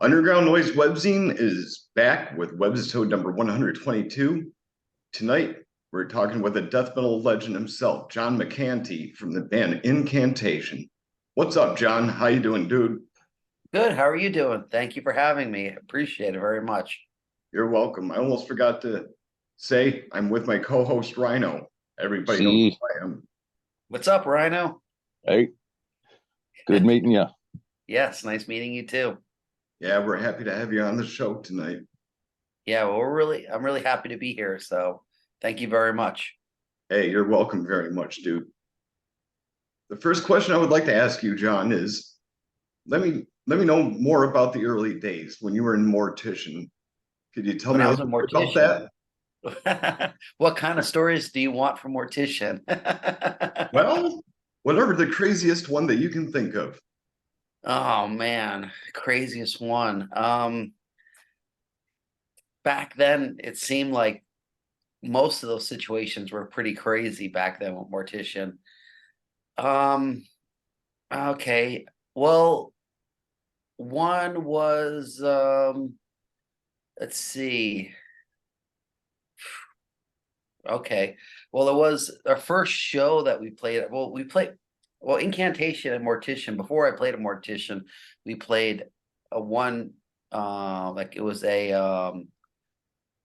Underground Noise Webzine is back with Webisode number 122. Tonight, we're talking with a death metal legend himself, John McCanty from the band Incantation. What's up, John? How you doing, dude? Good. How are you doing? Thank you for having me. Appreciate it very much. You're welcome. I almost forgot to say I'm with my co-host Rhino. Everybody knows See, who I am. What's up, Rhino? hey, good meeting you. Yes, nice meeting you too. Yeah, we're happy to have you on the show tonight. Yeah, well, I'm really happy to be here. So thank you very much. Hey, you're welcome very much, dude. The first question I would like to ask you, John, is let me know more about the early days when you were in Mortician. Could you tell When me I a was a little bit about mortician, that? what kind of stories do you want from mortician? Well, whatever the craziest one that you can think of. Oh man, craziest one. Back then it seemed like most of those situations were pretty crazy back then with mortician. Um, okay. Well, one was let's see. Okay. Well, it was our first show that we played. Well, Incantation and Mortician. Before I played a Mortician, we played a one like it was a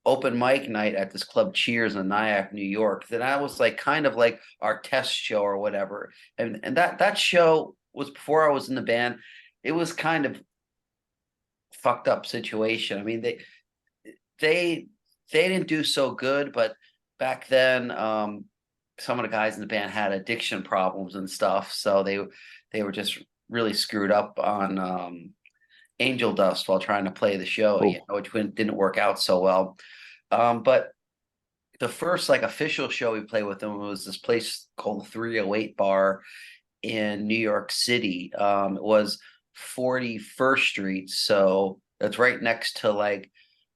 open mic night at this club Cheers in Nyack, New York. Then that was like kind of like our test show or whatever. And that show was before I was in the band. It was kind of fucked up situation. I mean, they they didn't do so good, but back then, some of the guys in the band had addiction problems and stuff, so they were just really screwed up on angel dust while trying to play the show, Oh, which didn't work out so well. But the first like official show we played with them was this place called 308 Bar in New York City. It was 41st Street, so that's right next to like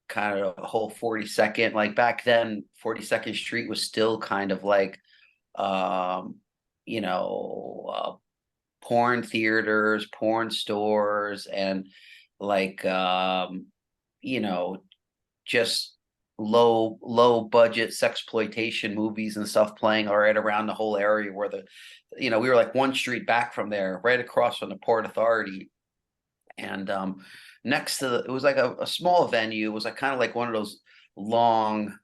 kind of a whole 42nd. Like back then, 42nd Street was still kind of like um, you know, porn theaters, porn stores, and like you know, just low budget sexploitation movies and stuff playing right around the whole area where we were like one street back from there, right across from the Port Authority. And next to it was like a small venue. It was like kind of like one of those long,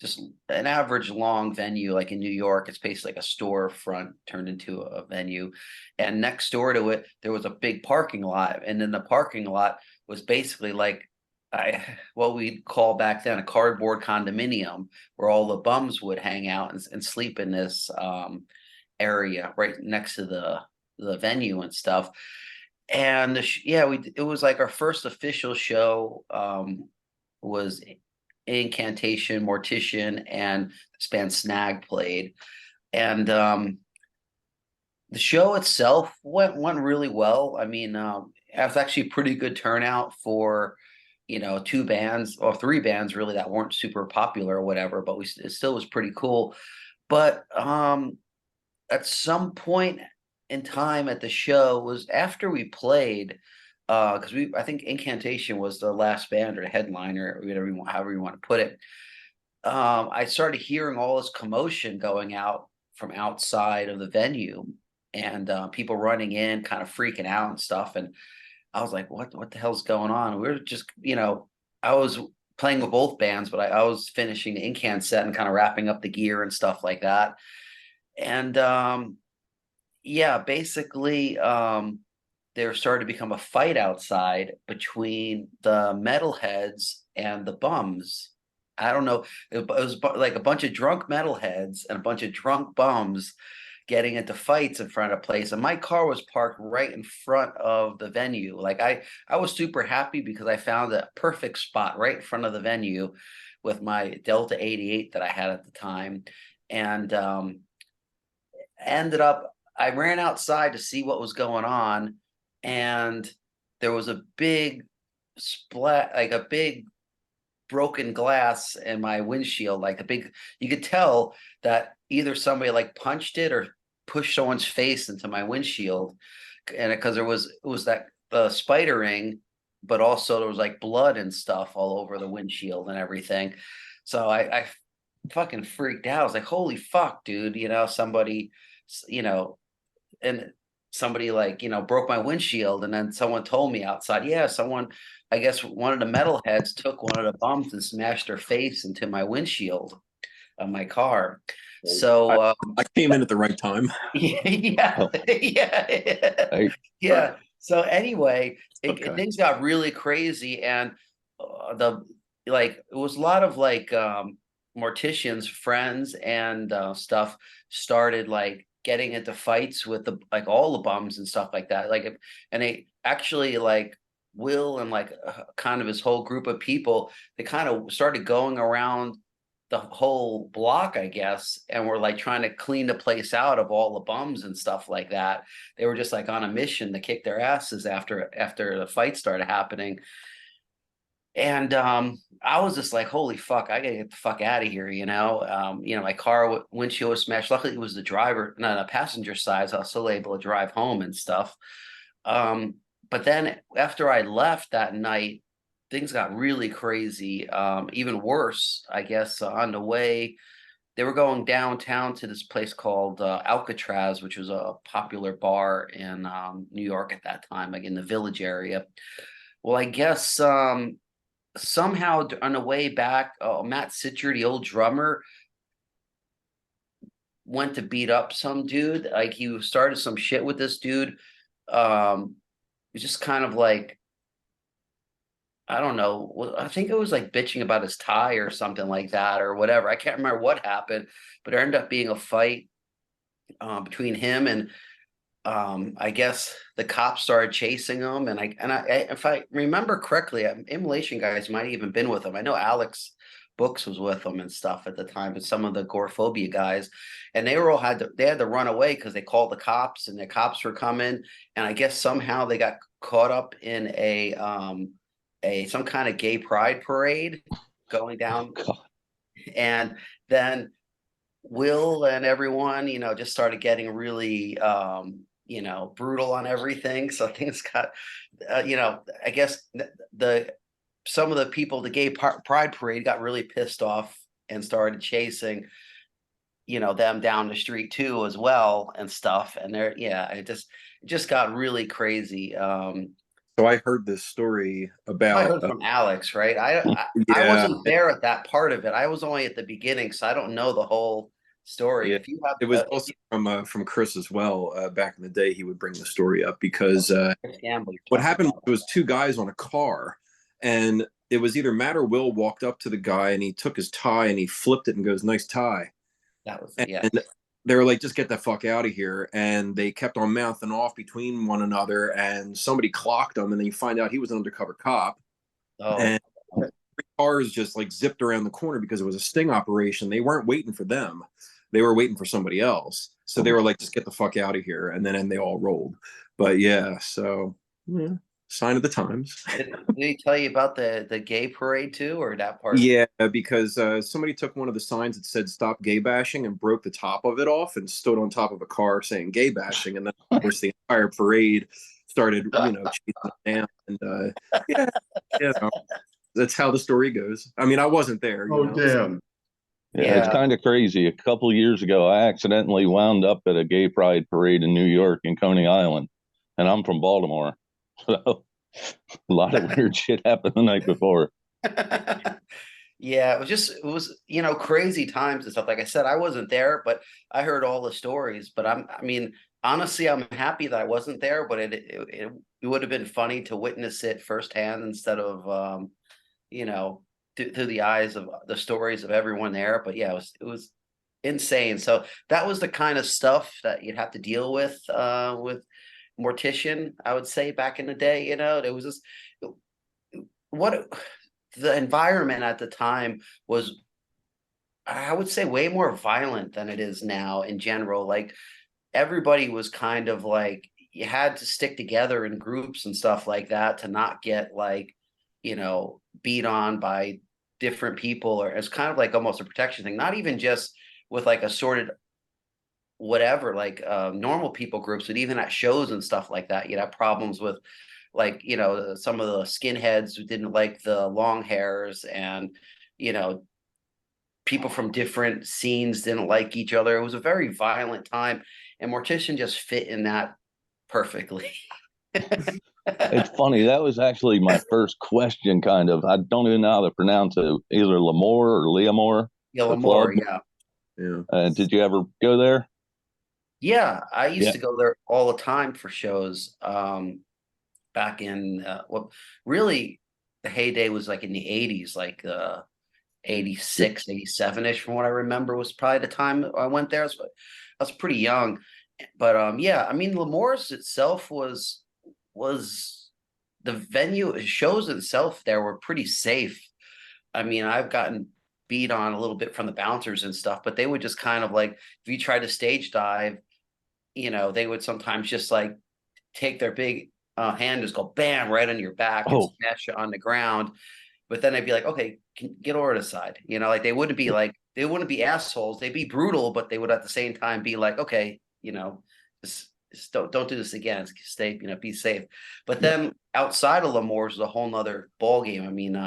just an average long venue, like in New York. It's basically like a storefront turned into a venue. And next door to it, there was a big parking lot. And then the parking lot was basically like what we'd call back then a cardboard condominium where all the bums would hang out and sleep in this area right next to the venue and stuff. And yeah, we it was like our first official show was Incantation, Mortician, and this band Snag played. And the show itself went really well. I mean, it was actually a pretty good turnout for two bands or three bands really that weren't super popular or whatever, but it still was pretty cool. But at some point in time at the show was after we played, because we I think Incantation was the last band or the headliner, or whatever however you want to put it. I started hearing all this commotion going out from outside of the venue, and people running in, kind of freaking out and stuff. And I was like, "What the hell's going on?" We were just, I was playing with both bands, but I was finishing the Incan set and kind of wrapping up the gear and stuff like that. And yeah, basically, there started to become a fight outside between the metalheads and the bums. I don't know. It was like a bunch of drunk metalheads and a bunch of drunk bums getting into fights in front of the place. And my car was parked right in front of the venue. Like I was super happy because I found a perfect spot right in front of the venue with my Delta 88 that I had at the time. And ended up I ran outside to see what was going on, and there was a big splat, like a big broken glass in my windshield, like a big, you could tell that either somebody like punched it or pushed someone's face into my windshield. And because it was that the spider ring but also there was like blood and stuff all over the windshield and everything. So I fucking freaked out. I was like, holy fuck, dude, somebody, you know, and somebody like, broke my windshield. And then someone told me outside, yeah, someone, I guess one of the metalheads took one of the bumps and smashed their face into my windshield of my car. So I came in at the right time. yeah, yeah, Right. yeah. So anyway, Okay. things got really crazy, and it was a lot of like morticians, friends, and stuff started like getting into fights with the like all the bums and stuff like that. And they actually like Will and like kind of his whole group of people, they kind of started going around the whole block, I guess, and we're like trying to clean the place out of all the bums and stuff like that. They were just like on a mission to kick their asses after the fight started happening. And I was just like, holy fuck, I gotta get the fuck out of here, my car windshield was smashed. Luckily it was the driver, not the passenger side, so I was still able to drive home and stuff. But then after I left that night, things got really crazy. Even worse, I guess, on the way, they were going downtown to this place called Alcatraz, which was a popular bar in New York at that time, like in the Village area. Well, I guess somehow on the way back, Matt Sitcher, the old drummer, went to beat up some dude. Like he started some shit with this dude. It was just kind of like, I don't know. I think it was like bitching about his tie or something like that or whatever. I can't remember what happened, but there ended up being a fight between him and I guess the cops started chasing him. And if I remember correctly, Immolation guys might have even been with him. I know Alex Books was with them and stuff at the time, and some of the Gorephobia guys, and they had to run away because they called the cops, and the cops were coming. And I guess somehow they got caught up in some kind of gay pride parade going down. God. And then Will and everyone, just started getting really, brutal on everything. So things got, I guess some of the people, the gay pride parade got really pissed off and started chasing, them down the street too, as well, and stuff. And it just got really crazy. So I heard this story I about heard from Alex, right? I yeah, wasn't there at that part of it. I was only at the beginning, so I don't know the whole story. yeah. If you have, It was also from Chris as well. Back in the day, he would bring the story up because what happened was two guys on a car, and it was either Matt or Will walked up to the guy and he took his tie and he flipped it and goes, "Nice tie." That was And they were like, just get the fuck out of here. And they kept on mouthing off between one another, and somebody clocked him, and then you find out he was an undercover cop. Oh, And cars just like zipped around the corner because it was a sting operation. They weren't waiting for them. They were waiting for somebody else. So they were like, just get the fuck out of here. And then they all rolled. But yeah, so yeah, sign of the times. did he tell you about the gay parade too, or that part? Yeah, because somebody took one of the signs that said "Stop gay bashing" and broke the top of it off and stood on top of a car saying "gay bashing," and then of course the entire parade started, chasing it down. And yeah, that's how the story goes. I mean, I wasn't there. Oh, damn. Yeah, it's kind of crazy. A couple of years ago, I accidentally wound up at a gay pride parade in New York in Coney Island, and I'm from Baltimore. So a lot of weird shit happened the night before. Yeah, it was crazy times and stuff. Like I said, I wasn't there, but I heard all the stories. But I mean, honestly, I'm happy that I wasn't there. But it would have been funny to witness it firsthand instead of through the eyes of the stories of everyone there. But yeah, it was insane. So that was the kind of stuff that you'd have to deal with Mortician, I would say, back in the day. There was this what the environment at the time was, I would say, way more violent than it is now in general. Like everybody was kind of like, you had to stick together in groups and stuff like that to not get like, beat on by different people, or it's kind of like almost a protection thing, not even just with like assorted whatever, like normal people groups, but even at shows and stuff like that, you'd have problems with like, some of the skinheads who didn't like the long hairs, and, people from different scenes didn't like each other. It was a very violent time, and Mortician just fit in that perfectly. It's funny. That was actually my first question, kind of. I don't even know how to pronounce it. Either Lamore or Leamore, Yeah, the Lamore, club. yeah. Yeah. Did you ever go there? Yeah, I used Yeah. to go there all the time for shows. Back in well, really the heyday was like in the 80s, like 86, 87-ish from what I remember was probably the time I went there. So I was pretty young. But yeah, I mean, Lamor's itself was the venue shows itself there were pretty safe. I mean, I've gotten beat on a little bit from the bouncers and stuff, but they would just kind of like, if you try to stage dive, they would sometimes just like take their big hand, just go bam right on your back and Oh, smash you on the ground. But then I'd be like, okay, get over to the side. Like they wouldn't be assholes. They'd be brutal, but they would at the same time be like, okay, just don't do this again. Stay, be safe. But then outside of Lemore's is a whole nother ball game. I mean,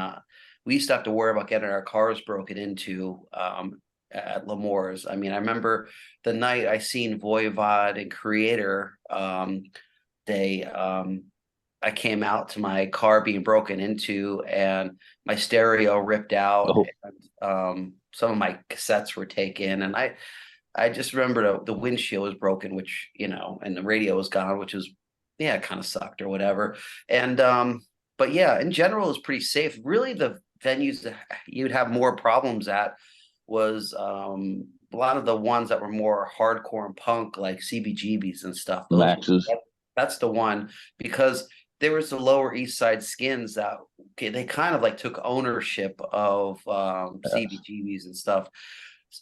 we used to have to worry about getting our cars broken into at Lemore's. I mean, I remember the night I seen Voivod and Creator. They I came out to my car being broken into, and my stereo ripped out, oh, and some of my cassettes were taken, and I just remember the windshield was broken, which and the radio was gone, which was it kind of sucked or whatever. And but yeah, in general, it was pretty safe. Really, the venues that you'd have more problems at was a lot of the ones that were more hardcore and punk, like CBGBs and stuff. Max's. That's the one, because there was the Lower East Side Skins that they kind of like took ownership of CBGBs and stuff,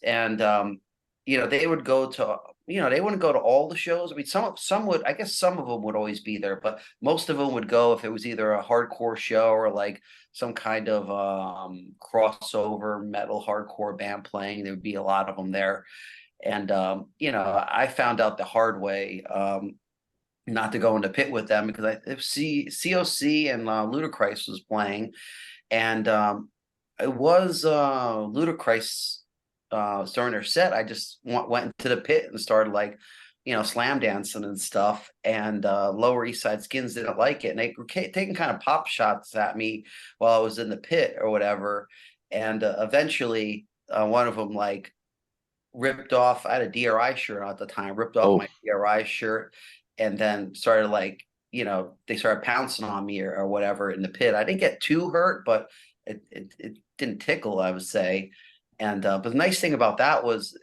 and they would go to they wouldn't go to all the shows. I mean, some would. I guess some of them would always be there, but most of them would go if it was either a hardcore show or like some kind of crossover metal hardcore band playing. There would be a lot of them there, and I found out the hard way. Not to go into pit with them, because COC and Ludacris was playing, and it was Ludacris during their set. I just went into the pit and started like slam dancing and stuff, and Lower East Side Skins didn't like it, and they were taking kind of pop shots at me while I was in the pit or whatever, and eventually one of them like ripped off. I had a DRI shirt at the time, ripped off my DRI shirt, and then started like, they started pouncing on me or whatever in the pit. I didn't get too hurt, but it didn't tickle, I would say. And but the nice thing about that was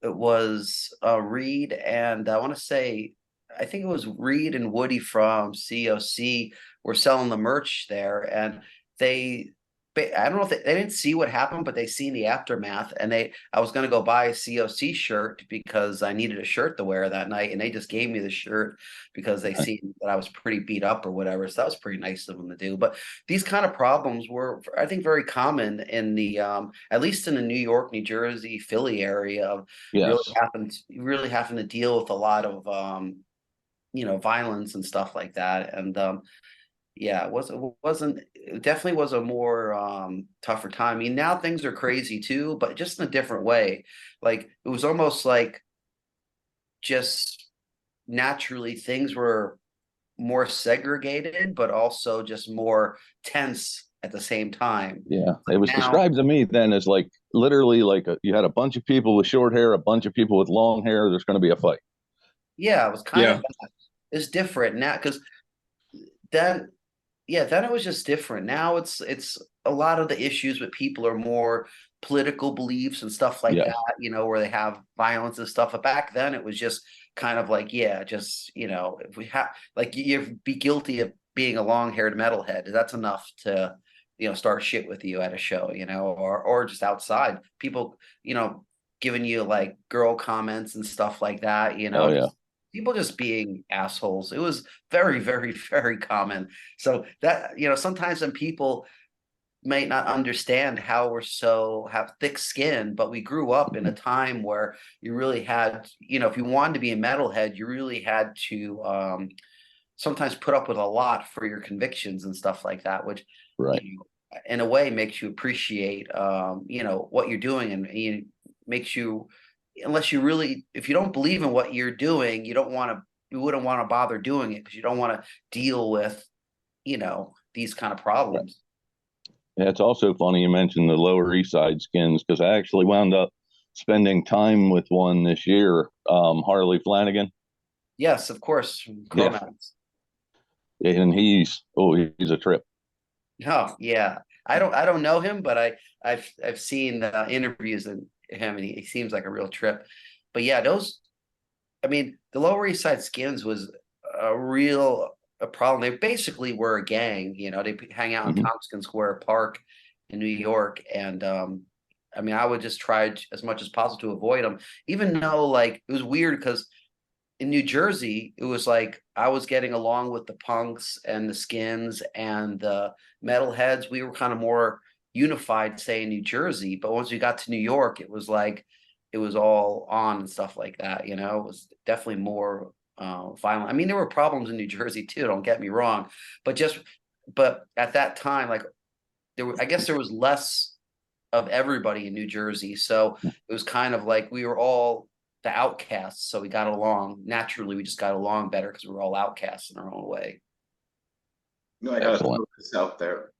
it was Reed, and I want to say, I think it was Reed and Woody from COC were selling the merch there, and I don't know if they didn't see what happened, but they seen the aftermath, and I was going to go buy a COC shirt because I needed a shirt to wear that night, and they just gave me the shirt because they seen that I was pretty beat up or whatever. So that was pretty nice of them to do. But these kind of problems were, I think, very common in the at least in the New York, New Jersey, Philly area of really having to deal with a lot of violence and stuff like that. And yeah, it definitely was a more tougher time. I mean, now things are crazy too, but just in a different way. Like it was almost like just naturally things were more segregated, but also just more tense at the same time. Yeah, it was Now, described to me then as like literally like you had a bunch of people with short hair, a bunch of people with long hair. There's going to be a fight. yeah, it was kind of it's different now, because then then it was just different. Now it's a lot of the issues with people are more political beliefs and stuff like that, where they have violence and stuff. But back then it was just kind of like, just, if we have like you'd be guilty of being a long-haired metalhead. That's enough to, start shit with you at a show, or just outside. People, giving you like girl comments and stuff like that, Oh yeah. People just being assholes. It was very, very, very common. So that, sometimes when people might not understand how have thick skin, but we grew up in a time where you really had, if you wanted to be a metalhead, you really had to sometimes put up with a lot for your convictions and stuff like that, which Right. you know, in a way makes you appreciate you know, what you're doing, and makes you, unless you really, if you don't believe in what you're doing, you wouldn't want to bother doing it, because you don't want to deal with, you know, these kind of problems. Yeah, it's also funny you mentioned the Lower East Side Skins, because I actually wound up spending time with one this year, Harley Flanagan. Yes, of course, from Yeah, Chromax. and he's a trip. Oh yeah, I don't know him, but I've seen interviews of him, and he seems like a real trip. But yeah, those, I mean, the Lower East Side Skins was a problem. They basically were a gang. You know, they hang out in Hmm. Tompkins Square Park in New York, and I mean, I would just try as much as possible to avoid them, even though like it was weird because in New Jersey, it was like I was getting along with the punks and the skins and the metalheads. We were kind of more unified, say, in New Jersey. But once we got to New York, it was like it was all on and stuff like that. You know, it was definitely more violent. I mean, there were problems in New Jersey too. Don't get me wrong, but at that time, like I guess there was less of everybody in New Jersey. So it was kind of like we were all the outcasts. So we got along naturally. We just got along better because we were all outcasts in our own way. No, I gotta Excellent. throw this out there.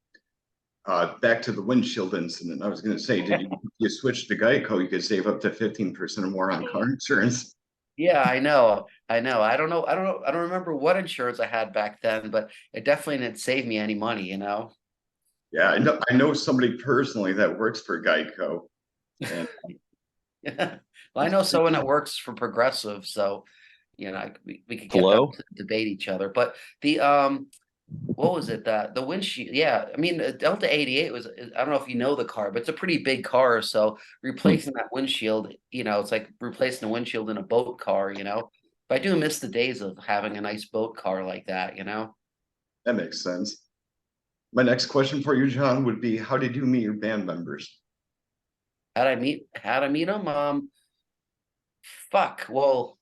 Back to the windshield incident. I was going to say, did you switch to Geico? You could save up to 15% or more on car insurance. Yeah, I know. I know. I don't know. I don't know. I don't remember what insurance I had back then, but it definitely didn't save me any money, you know? Yeah, I know. I know somebody personally that works for Geico, and Well, I know someone that works for Progressive, so you know, we could get them Hello? to debate each other. But the what was it, that the windshield, yeah, I mean, Delta 88 was, I don't know if you know the car, but it's a pretty big car, so Hmm. replacing that windshield, you know, it's like replacing a windshield in a boat car, you know. But I do miss the days of having a nice boat car like that, you know. that makes sense. My next question for you, John, would be, how did you meet your band members? How to meet them? Fuck, well,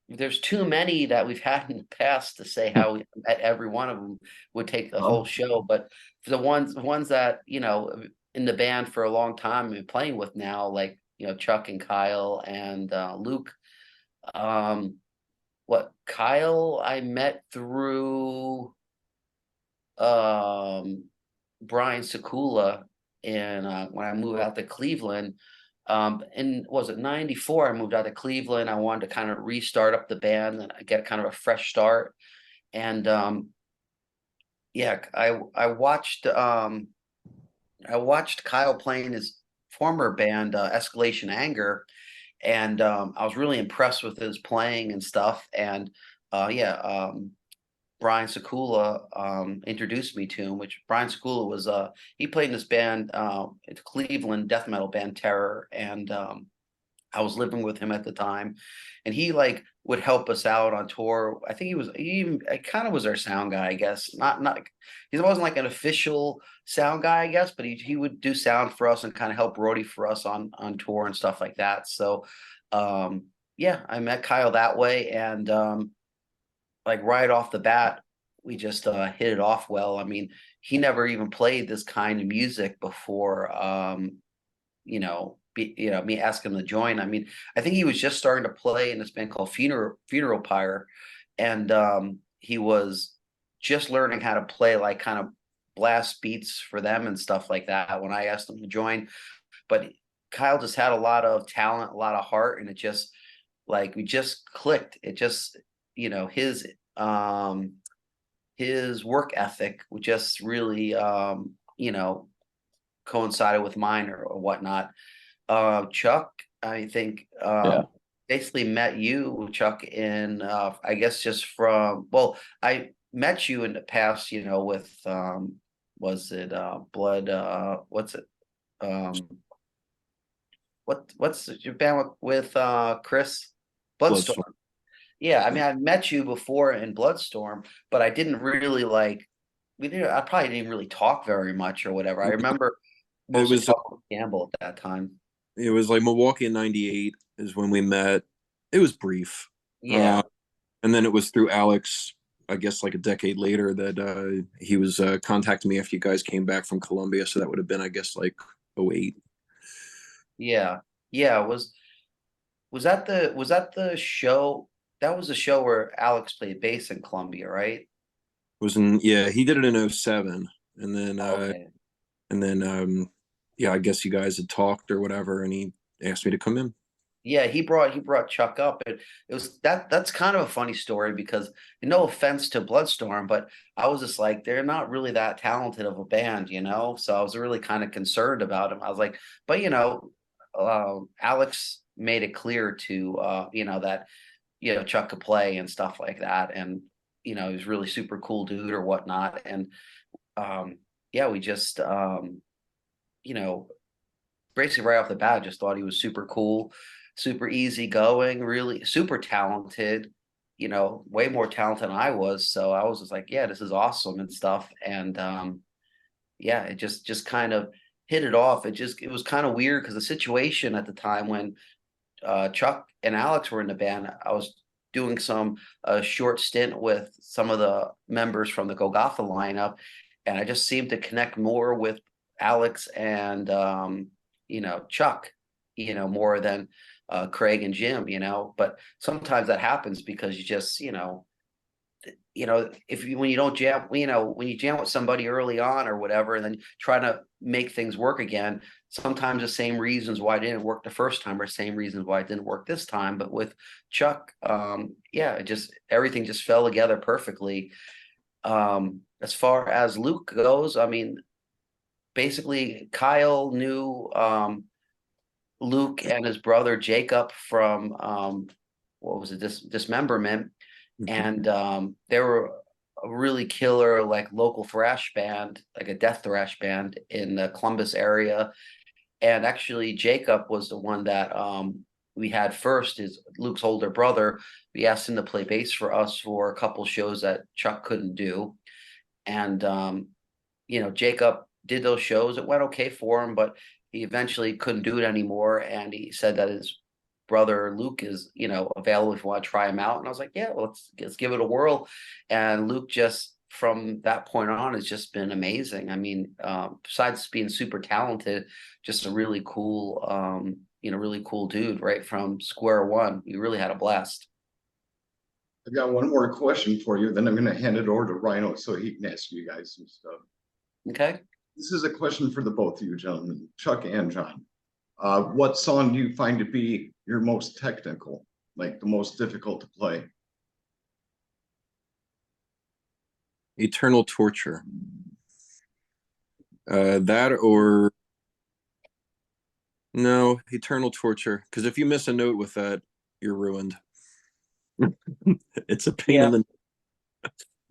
there's too many that we've had in the past to say how we met every one of them would take the whole Oh, show. But for the ones that, you know, in the band for a long time and playing with now, like, you know, Chuck and Kyle and Luke. Um, what Kyle I met through um Brian Sakula, and when I moved out to Cleveland, and was it 94? I moved out to Cleveland. I wanted to kind of restart up the band and get kind of a fresh start. And yeah, I watched Kyle playing his former band, Escalation Anger, and I was really impressed with his playing and stuff. And yeah, Brian Sakula introduced me to him, which Brian Sakula was he played in this band, it's Cleveland death metal band Terror, and I was living with him at the time, and he like would help us out on tour. I think he kind of was our sound guy, I guess. Not he wasn't like an official sound guy, I guess, but he would do sound for us and kind of help roadie for us on tour and stuff like that. So yeah, I met Kyle that way, and like right off the bat, we just hit it off well. I mean, he never even played this kind of music before. You know, me asking him to join. I mean, I think he was just starting to play in this band called Funeral Pyre, and he was just learning how to play like kind of blast beats for them and stuff like that when I asked him to join. But Kyle just had a lot of talent, a lot of heart, and it just like we just clicked. It just, you know, his work ethic would just really you know, coincided with mine or whatnot. Chuck, I think Yeah. basically met you, Chuck, in I guess just from, well, I met you in the past, you know, with was it Blood what's it um what's your band with Chris? Bloodstorm. Bloodstorm. Yeah, I mean, I met you before in Bloodstorm, but I didn't really like. We didn't. I probably didn't really talk very much or whatever. I remember It mostly was talking with Campbell at that time. it was like Milwaukee in '98 is when we met. It was brief, Yeah, and then it was through Alex I guess like a decade later that he was contacting me after you guys came back from Colombia. So that would have been, I guess, like '08. Yeah. Yeah. Was that the show? That was the show where Alex played bass in Columbia, right? Was in Yeah, he did it in '07, and then Okay. yeah, I guess you guys had talked or whatever, and he asked me to come in. Yeah, he brought Chuck up, and it was that's kind of a funny story because no offense to Bloodstorm, but I was just like they're not really that talented of a band, you know. So I was really kind of concerned about him. I was like, but Alex made it clear to that Chuck could play and stuff like that, and he was really super cool dude or whatnot, and yeah, we just you know basically right off the bat, just thought he was super cool, super easygoing, really super talented, way more talented than I was. So I was just like, yeah, this is awesome and stuff. And yeah, it just kind of hit it off. It was kind of weird because the situation at the time when Chuck and Alex were in the band, I was doing some short stint with some of the members from the Golgotha lineup, and I just seemed to connect more with Alex and Chuck, more than Craig and Jim, But sometimes that happens because you just, if you when you don't jam, when you jam with somebody early on or whatever, and then try to make things work again, sometimes the same reasons why it didn't work the first time are same reasons why it didn't work this time. But with Chuck, yeah, it just everything just fell together perfectly. As far as Luke goes, I mean, basically Kyle knew Luke and his brother Jacob from what was it, Dismemberment, and they were a really killer like local thrash band, like a death thrash band in the Columbus area. And actually, Jacob was the one that we had first. Is Luke's older brother. We asked him to play bass for us for a couple shows that Chuck couldn't do, and Jacob did those shows. It went okay for him, but he eventually couldn't do it anymore. And he said that his brother Luke is, available if you want to try him out. And I was like, yeah, well, let's give it a whirl. And Luke just from that point on has just been amazing. I mean, besides being super talented, just a really cool, really cool dude right from square one. We really had a blast. I've got one more question for you, then I'm going to hand it over to Rhino so he can ask you guys some stuff. Okay. This is a question for the both of you gentlemen, Chuck and John. What song do you find to be your most technical, like the most difficult to play? Eternal Torture. That or no, Eternal Torture. Because if you miss a note with that, you're ruined. It's a pain in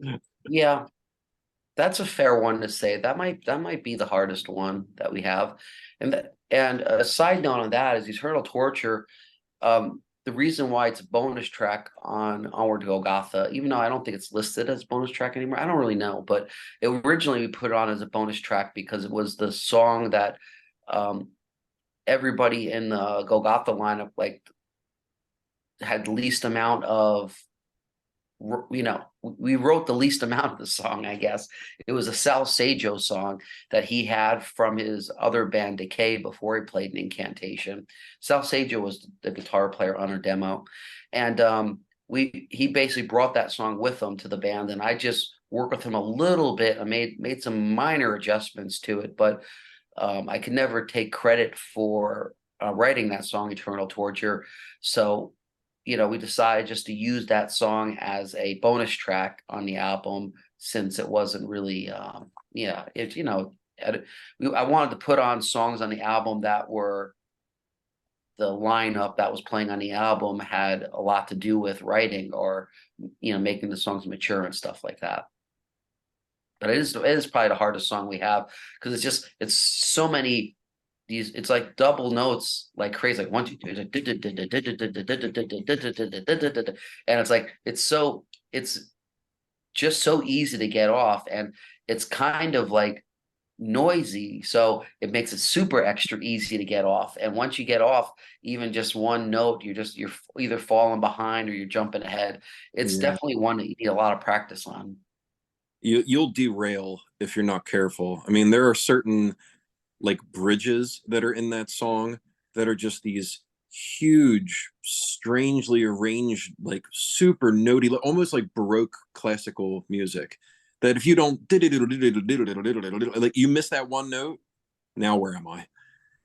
the. Yeah. That's a fair one to say. That might be the hardest one that we have. And a side note on that is Eternal Torture. The reason why it's a bonus track on Onward to Golgotha, even though I don't think it's listed as bonus track anymore, I don't really know. But originally we put it on as a bonus track because it was the song that everybody in the Golgotha lineup like had the least amount of we wrote the least amount of the song, I guess. It was a Sal Saggio song that he had from his other band Decay before he played in Incantation. Sal Saggio was the guitar player on our demo. And he basically brought that song with him to the band, and I just worked with him a little bit. I made some minor adjustments to it, but I could never take credit for writing that song, Eternal Torture. So we decided just to use that song as a bonus track on the album since it wasn't really, I wanted to put on songs on the album that were the lineup that was playing on the album had a lot to do with writing or, making the songs mature and stuff like that. But it is probably the hardest song we have because it's so many it's like double notes like crazy, like 1 2 3 and it's like it's just so easy to get off, and it's kind of like noisy, so it makes it super extra easy to get off. And once you get off even just one note, you're either falling behind or you're jumping ahead. It's Yeah. definitely one that you need a lot of practice on. You'll derail if you're not careful. I mean, there are certain like bridges that are in that song that are just these huge, strangely arranged, like super notey, almost like Baroque classical music. That if you don't like you miss that one note, now where am I?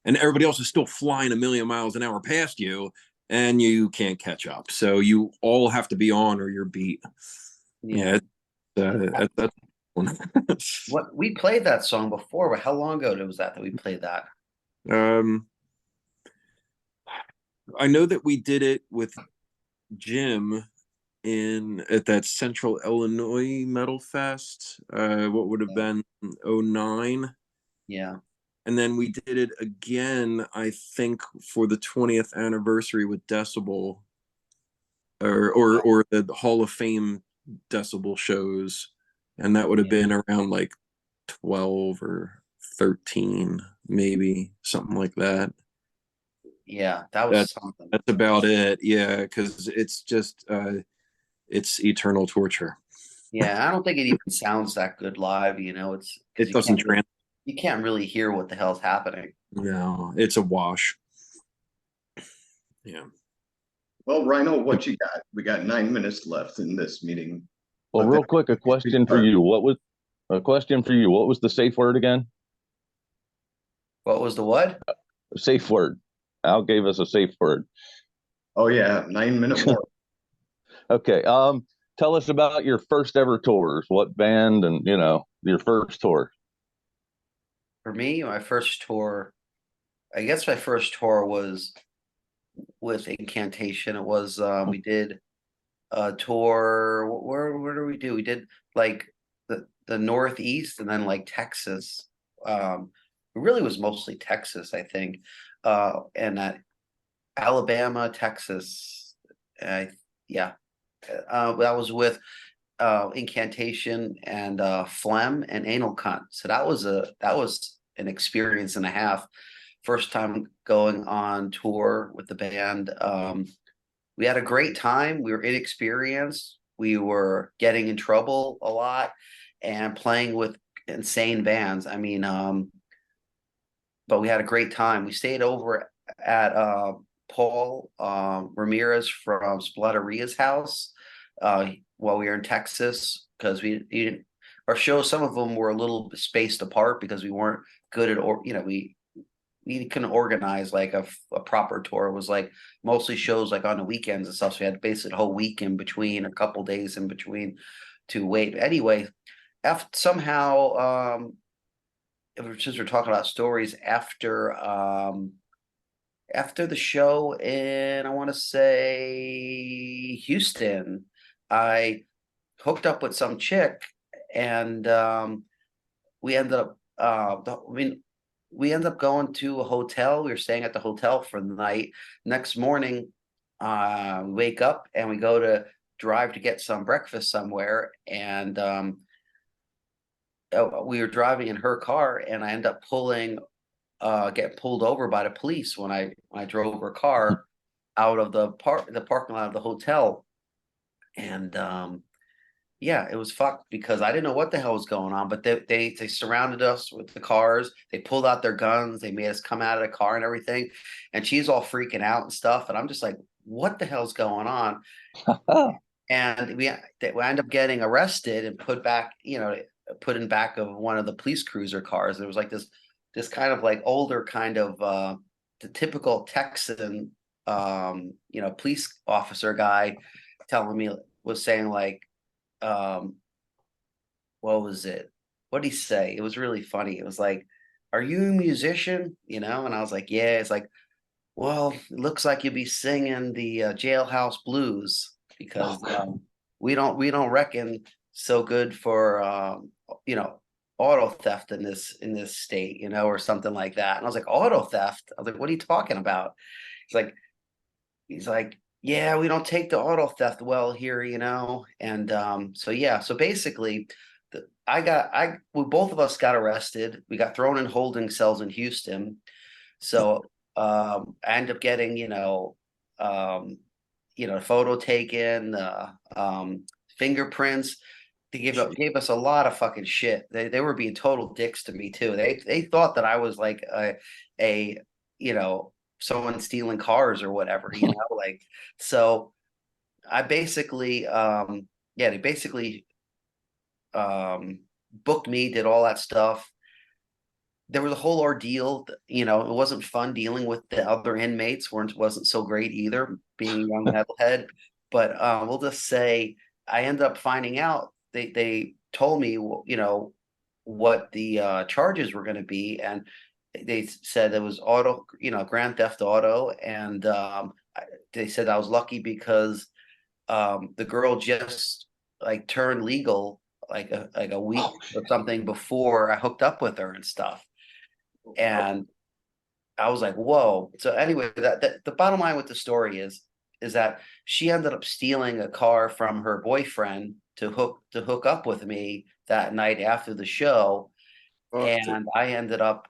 And everybody else is still flying a million miles an hour past you, and you can't catch up. So you all have to be on or you're beat. Yeah. That's one. What we played that song before, but how long ago was that we played that? um, I know that we did it with Jim in at that Central Illinois Metal Fest. What would have been '09, Yeah. and then we did it again, I think, for the 20th anniversary with Decibel, or the Hall of Fame Decibel shows, and that would have been around like 12 or 13, maybe something like that. Yeah, that was That's something. that's about it. Yeah, because it's just it's eternal torture. Yeah, I don't think it even sounds that good live, it's because It doesn't trans. you can't really hear what the hell's happening. No, it's a wash. Yeah. Well, Rhino, what you got? We got 9 minutes left in this meeting. Well, real quick, a question for you. What was the safe word again? What was the what? A safe word. Al gave us a safe word. Oh yeah, 9 minute more. Okay. Tell us about your first ever tours. What band and your first tour. For me, I guess my first tour was with Incantation. It was we did a tour. Where do we do? We did like the Northeast and then like Texas. It really was mostly Texas, I think. And that Alabama, Texas. Yeah. That was with Incantation and Phlegm and Anal Cunt. So that was an experience and a half. First time going on tour with the band. We had a great time. We were inexperienced. We were getting in trouble a lot and playing with insane bands. I mean, but we had a great time. We stayed over at Paul Ramirez from Splatteria's house while we were in Texas because we didn't. Our shows, some of them were a little spaced apart because we weren't good at, we couldn't organize like a proper tour. It was like mostly shows like on the weekends and stuff. So we had basically a whole week in between, a couple days in between to wait. But anyway, somehow, since we're talking about stories after the show in, I want to say Houston, I hooked up with some chick and we ended up, we ended up going to a hotel. We were staying at the hotel for the night. Next morning, we wake up and we go to drive to get some breakfast somewhere. And we were driving in her car and I end up get pulled over by the police when I drove her car out of the parking lot of the hotel. And yeah, it was fucked because I didn't know what the hell was going on, but they surrounded us with the cars. They pulled out their guns. They made us come out of the car and everything. And she's all freaking out and stuff. And I'm just like, what the hell's going on? And we end up getting arrested and put in back of one of the police cruiser cars. There was like this kind of like older kind of the typical Texan police officer guy was saying like, what was it? What did he say? It was really funny. It was like, "Are you a musician?" And I was like, "Yeah." It's like, "Well, it looks like you'll be singing the Jailhouse Blues because we don't reckon so good for auto theft in this state, or something like that." And I was like, "Auto theft?" I was like, "What are you talking about?" He's like, yeah, we don't take the auto theft well here, and so yeah, so basically we both of us got arrested. We got thrown in holding cells in Houston. So I ended up getting, photo taken, fingerprints. They gave us a lot of fucking shit. They were being total dicks to me too. They thought that I was like a someone stealing cars or whatever, like. So I basically they basically booked me, did all that stuff. There was a whole ordeal. It wasn't fun dealing with the other inmates. Wasn't so great either, being a young metalhead. But we'll just say I ended up finding out. They told me, what the charges were going to be, and they said it was grand theft auto, and they said I was lucky because the girl just like turned legal like a week or something before I hooked up with her and stuff. And I was like, whoa. So anyway, that the bottom line with the story is that she ended up stealing a car from her boyfriend to hook up with me that night after the show. And I ended up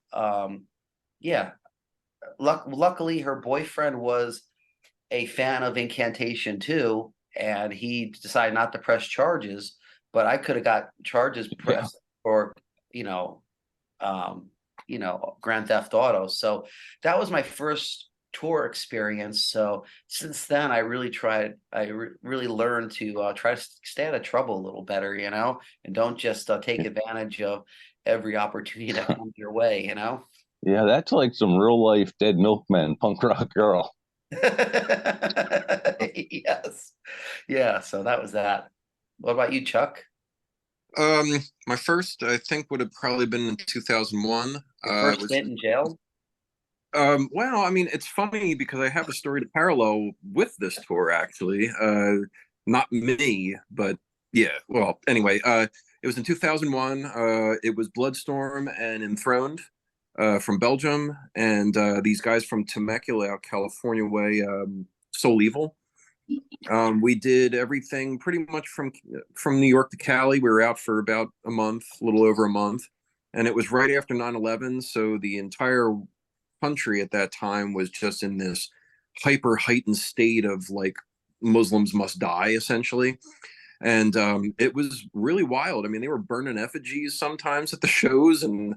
luckily her boyfriend was a fan of Incantation too, and he decided not to press charges, but I could have got charges pressed for Grand Theft Auto. So that was my first tour experience. So since then, I really really learned to try to stay out of trouble a little better, and don't just take advantage of every opportunity that comes your way, Yeah, that's like some real life Dead Milkmen punk rock girl. Yes. Yeah, so that was that. What about you, Chuck? My first, I think, would have probably been in 2001. Your first stint in jail? Well, I mean, it's funny because I have a story to parallel with this tour, actually. Not me, but yeah. Well, anyway, it was in 2001. It was Bloodstorm and Enthroned from Belgium, and these guys from Temecula, California way, Soul Evil. We did everything pretty much from New York to Cali. We were out for about a month, a little over a month, and it was right after 9/11. So the entire country at that time was just in this hyper heightened state of like Muslims must die, essentially. And it was really wild. I mean, they were burning effigies sometimes at the shows, and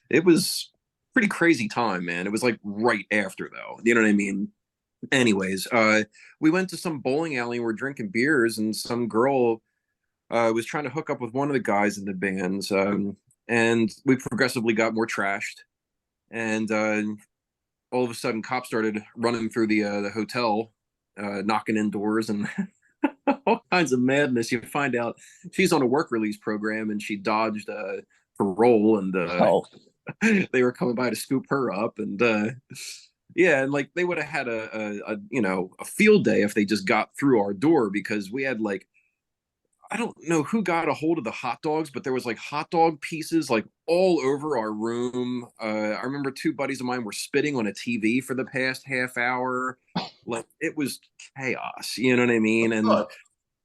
it was pretty crazy time, man. It was like right after, though. You know what I mean? Anyways, we went to some bowling alley and we're drinking beers, and some girl was trying to hook up with one of the guys in the bands, and we progressively got more trashed. And all of a sudden, cops started running through the hotel, knocking in doors, and all kinds of madness. You find out she's on a work release program and she dodged parole, and they were coming by to scoop her up, and yeah, and like they would have had a field day if they just got through our door, because we had like, I don't know who got a hold of the hot dogs, but there was like hot dog pieces like all over our room. I remember two buddies of mine were spitting on a TV for the past half hour. Like it was chaos, you know what I mean? And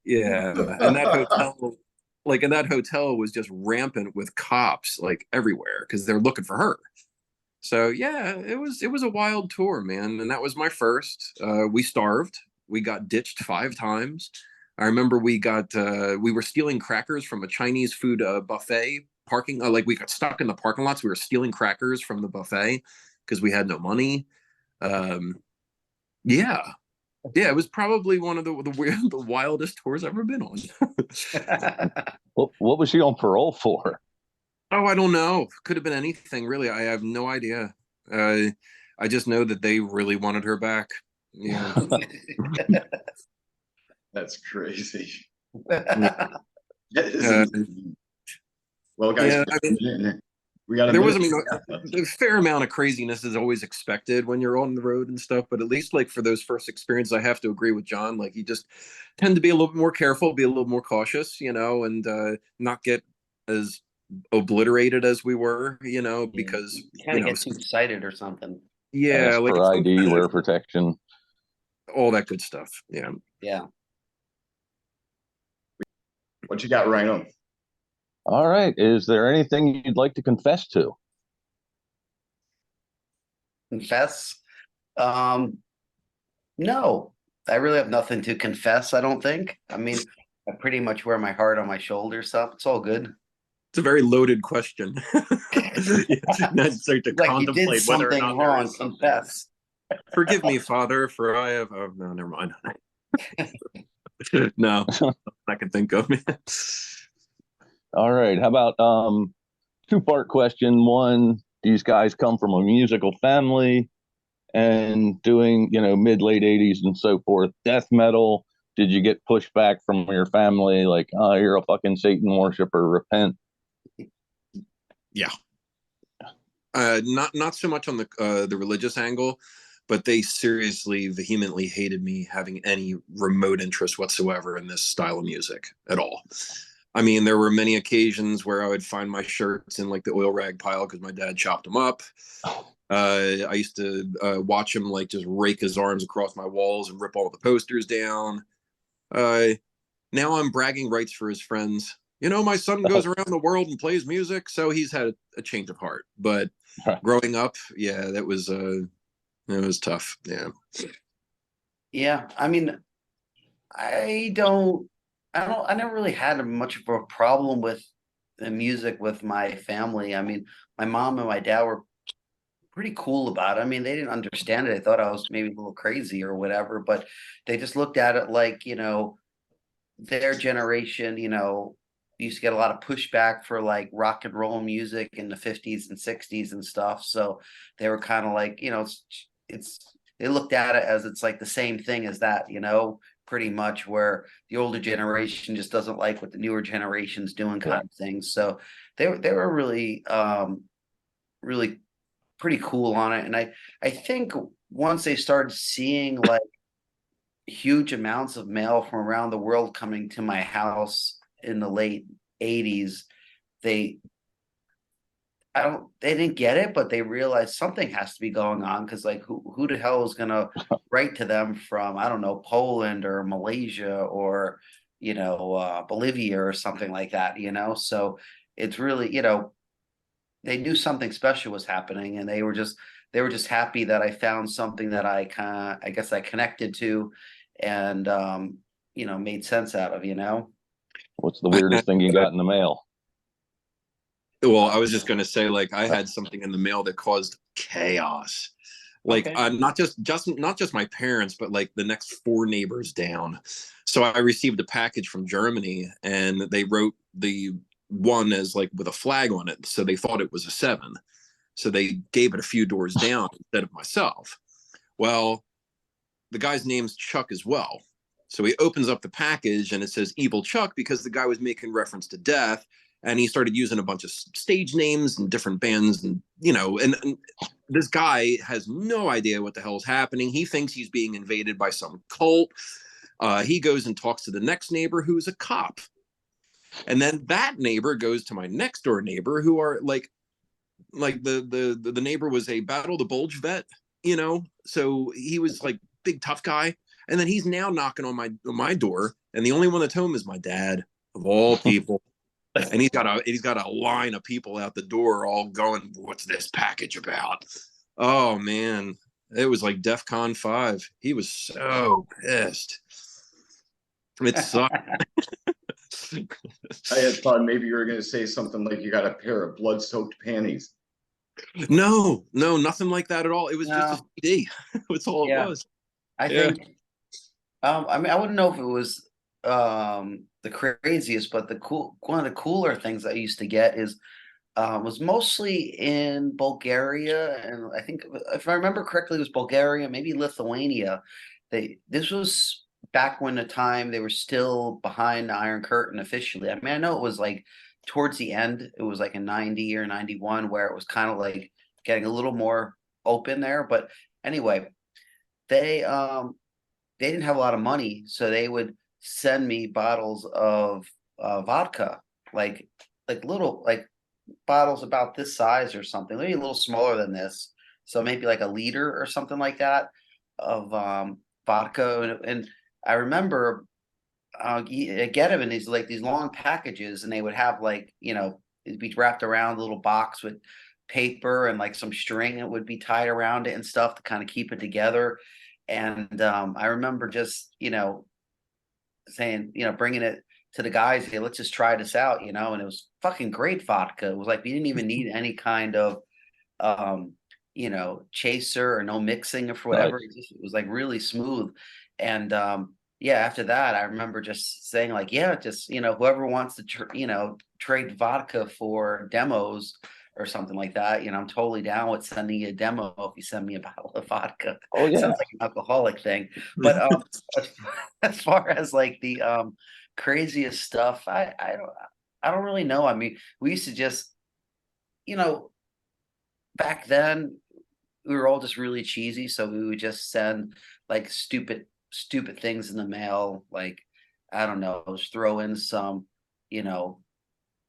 yeah, and that hotel was just rampant with cops like everywhere because they're looking for her. So yeah, it was a wild tour, man, and that was my first. We starved. We got ditched 5 times. I remember we were stealing crackers from a Chinese food buffet parking. Like we got stuck in the parking lots. We were stealing crackers from the buffet because we had no money. Yeah, it was probably one of the wildest tours I've ever been on. What was she on parole for? Oh, I don't know. Could have been anything, really. I have no idea. I just know that they really wanted her back. Yeah. That's crazy. Yeah. Well, guys, yeah, I mean, we got there was, I mean, a fair amount of craziness is always expected when you're on the road and stuff. But at least, like for those first experiences, I have to agree with John. Like, you just tend to be a little bit more careful, be a little more cautious, and not get as obliterated as we were, because you kind of get too excited or something. Yeah, ask like for ID, wear protection, all that good stuff. Yeah. Yeah. What you got, Rhino? All right. Is there anything you'd like to confess to? Confess? Um, no, I really have nothing to confess, I don't think. I mean, I pretty much wear my heart on my shoulder, so it's all good. It's a very loaded question. Not start to Like you did contemplate whether or something not there wrong, is something. confess. Forgive me, Father, for I have. Oh no, never mind. No, I can think of. All right. How about two-part question? One, these guys come from a musical family and doing, mid late 80s and so forth, death metal. Did you get pushback from your family like, oh, you're a fucking Satan worshiper, repent? Yeah. Not so much on the religious angle, but they seriously vehemently hated me having any remote interest whatsoever in this style of music at all. I mean, there were many occasions where I would find my shirts in like the oil rag pile because my dad chopped them up. I used to watch him like just rake his arms across my walls and rip all the posters down. Uh, Now I'm bragging rights for his friends. My son goes around the world and plays music, so he's had a change of heart. But growing up, yeah, that was it was tough. Yeah. Yeah, I mean, I I never really had much of a problem with the music with my family. I mean, my mom and my dad were pretty cool about it. I mean, they didn't understand it. They thought I was maybe a little crazy or whatever, but they just looked at it like, their generation, used to get a lot of pushback for like rock and roll music in the 50s and 60s and stuff. So they were kind of like, it's they looked at it as it's like the same thing as that, pretty much where the older generation just doesn't like what the newer generation's doing kind of thing. So they were really really pretty cool on it. And I think once they started seeing like huge amounts of mail from around the world coming to my house in the late 80s, they they didn't get it, but they realized something has to be going on because like who the hell is gonna write to them from, I don't know, Poland or Malaysia or Bolivia or something like that, so it's really, they knew something special was happening and they were just happy that I found something that I guess I connected to and made sense out of, What's the weirdest thing you got in the mail? Well, I was just going to say, like, I had something in the mail that caused chaos. Like, Okay. not just my parents, but like the next four neighbors down. So I received a package from Germany, and they wrote the one as like with a flag on it, so they thought it was a 7. So they gave it a few doors down instead of myself. Well, the guy's name's Chuck as well. So he opens up the package and it says Evil Chuck because the guy was making reference to death. And he started using a bunch of stage names and different bands. And this guy has no idea what the hell's happening. He thinks he's being invaded by some cult. He goes and talks to the next neighbor who's a cop. And then that neighbor goes to my next door neighbor who are like the neighbor was a Battle the Bulge vet, so he was like big tough guy. And then he's now knocking on my door, and the only one that's home is my dad, of all people. And he's got a line of people out the door all going, "What's this package about?" Oh man, it was like DEFCON 5. He was so pissed. It sucked. I had thought maybe you were going to say something like you got a pair of blood-soaked panties. No, nothing like that at all. It was just a CD. That's all it was. I think I mean I wouldn't know if it was the craziest, but one of the cooler things I used to get is was mostly in Bulgaria, and I think if I remember correctly, it was Bulgaria, maybe Lithuania. This was back when the time they were still behind the Iron Curtain officially. I mean, I know it was like towards the end, it was like in 90 or 91 where it was kind of like getting a little more open there. But anyway, they didn't have a lot of money, so they would send me bottles of vodka, like little like bottles about this size or something, maybe a little smaller than this. So maybe like a liter or something like that of vodka. And I remember get them in these like these long packages, and they would have like it'd be wrapped around a little box with paper and like some string that would be tied around it and stuff to kind of keep it together. And I remember just saying bringing it to the guys, hey, let's just try this out, and it was fucking great vodka. It was like we didn't even need any kind of chaser or no mixing or for whatever. It was like really smooth. And yeah, after that, I remember just saying like, yeah, just whoever wants to trade vodka for demos or something like that, I'm totally down with sending you a demo if you send me a bottle of vodka. Oh yeah. Sounds like an alcoholic thing. But as far as like the craziest stuff, I don't really know. I mean, we used to just back then we were all just really cheesy, so we would just send like stupid things in the mail, like I don't know, just throw in some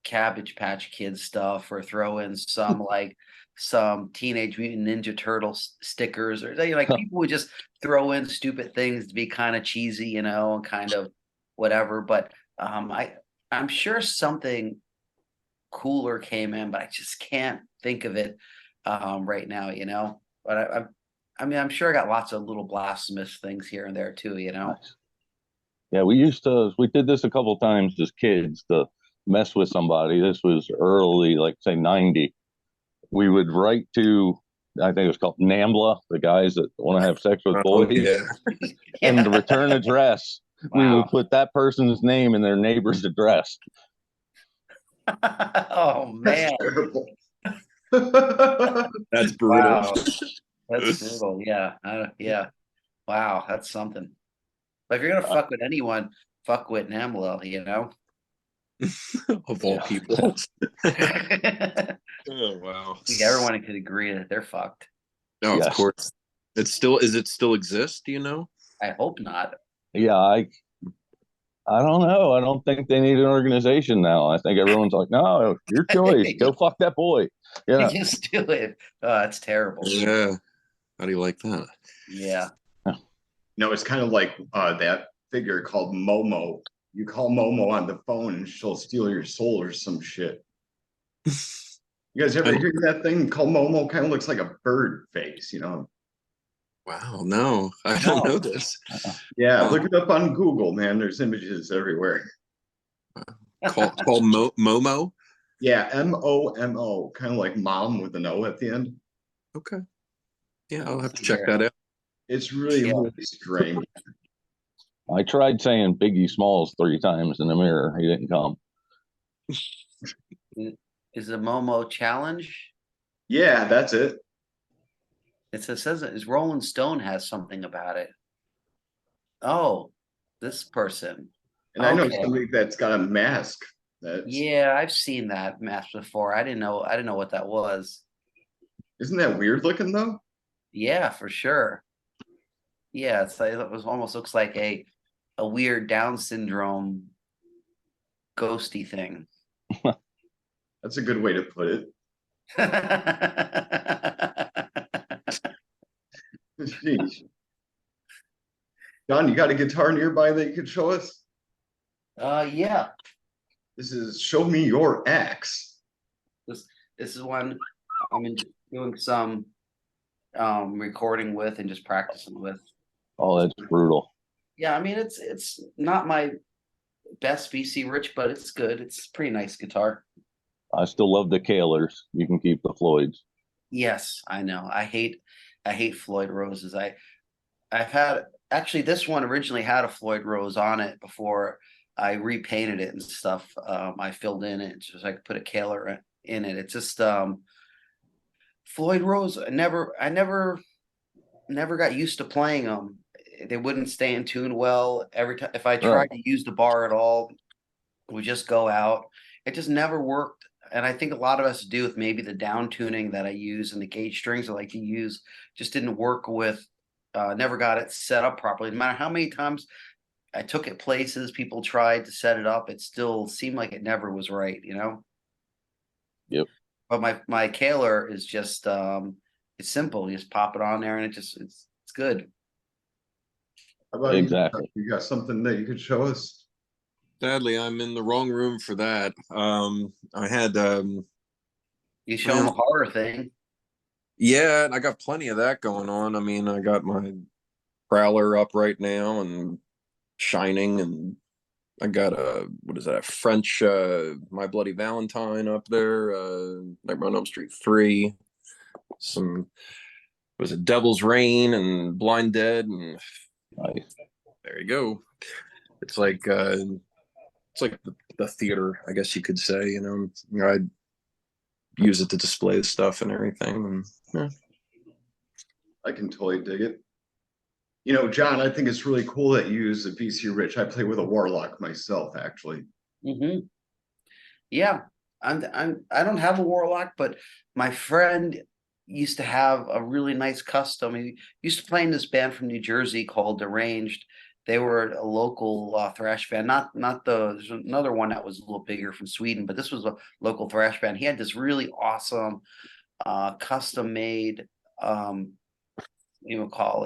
Cabbage Patch Kids stuff, or throw in some like some Teenage Mutant Ninja Turtle stickers, or like people would just throw in stupid things to be kind of cheesy, and kind of whatever. But I'm sure something cooler came in, but I just can't think of it right now, But I mean, I'm sure I got lots of little blasphemous things here and there too, Nice. Yeah, we did this a couple times as kids to mess with somebody. This was early, like say 90. We would write to, I think it was called NAMBLA, the guys that want to have sex with boys. Yeah. And the return address, we would put that person's name in their neighbor's address. Oh man. That's brutal. Wow. That's brutal. Yeah. Yeah. Wow, that's something. But if you're gonna fuck with anyone, fuck with NAMBLA, Of all people. I Oh wow. think everyone could agree that they're fucked. No, Yes. of course. Is it still exist? Do you know? I hope not. Yeah, I don't know. I don't think they need an organization now. I think everyone's like, no, your choice. Go fuck that boy. Yeah. Just do it. Oh, that's terrible. Yeah. How do you like that? Yeah. No, it's kind of like that figure called Momo. You call Momo on the phone and she'll steal your soul or some shit. You guys ever hear that thing called Momo? Kind of looks like a bird face, Wow, no, I don't know this. Yeah, look it up on Google, man. There's images everywhere. Called Momo? Yeah, Momo, kind of like mom with an O at the end. Okay. Yeah, I'll have to check that out. It's really strange. I tried saying Biggie Smalls 3 times in the mirror. He didn't come. Is the Momo challenge? Yeah, that's it. It says it's Rolling Stone has something about it. Oh, this person. And I know somebody that's got a mask. Yeah, I've seen that mask before. I didn't know what that was. Isn't that weird looking though? Yeah, for sure. Yeah, almost looks like a weird Down syndrome ghosty thing. That's a good way to put it. Jeez. John, you got a guitar nearby that you could show us? Yeah. This is Show Me Your Axe. This is one I'm doing some recording with and just practicing with. Oh, that's brutal. Yeah, I mean it's not my best BC Rich, but it's good. It's a pretty nice guitar. I still love the Kahlers. You can keep the Floyds. Yes, I know. I hate Floyd Roses. I've had actually this one originally had a Floyd Rose on it before I repainted it and stuff. I filled in it just so I could put a Kahler in it. It's just Floyd Rose. I never got used to playing them. They wouldn't stay in tune well. Every time if I tried to use the bar at all, it would just go out. It just never worked. And I think a lot of us do with maybe the down tuning that I use and the gauge strings I like to use just didn't work with. Never got it set up properly. No matter how many times I took it places, people tried to set it up, it still seemed like it never was right, Yep. But my Kahler is just it's simple. You just pop it on there and it's good. How about exactly? You got something that you could show us? Sadly, I'm in the wrong room for that. I had You show them a well, horror thing. yeah, and I got plenty of that going on. I mean, I got my Prowler up right now and Shining, and I got a what is that? A French My Bloody Valentine up there. Nightmare on Elm Street 3. Some was it Devil's Reign and Blind Dead, and Nice. there you go. It's like the theater, I guess you could say. I use it to display the stuff and everything. And yeah. I can totally dig it. You know, John, I think it's really cool that you use a BC Rich. I play with a Warlock myself, actually. Mm-hmm. Yeah, I don't have a Warlock, but my friend used to have a really nice custom. He used to play in this band from New Jersey called Deranged. They were a local thrash band, not there's another one that was a little bigger from Sweden, but this was a local thrash band. He had this really awesome custom made call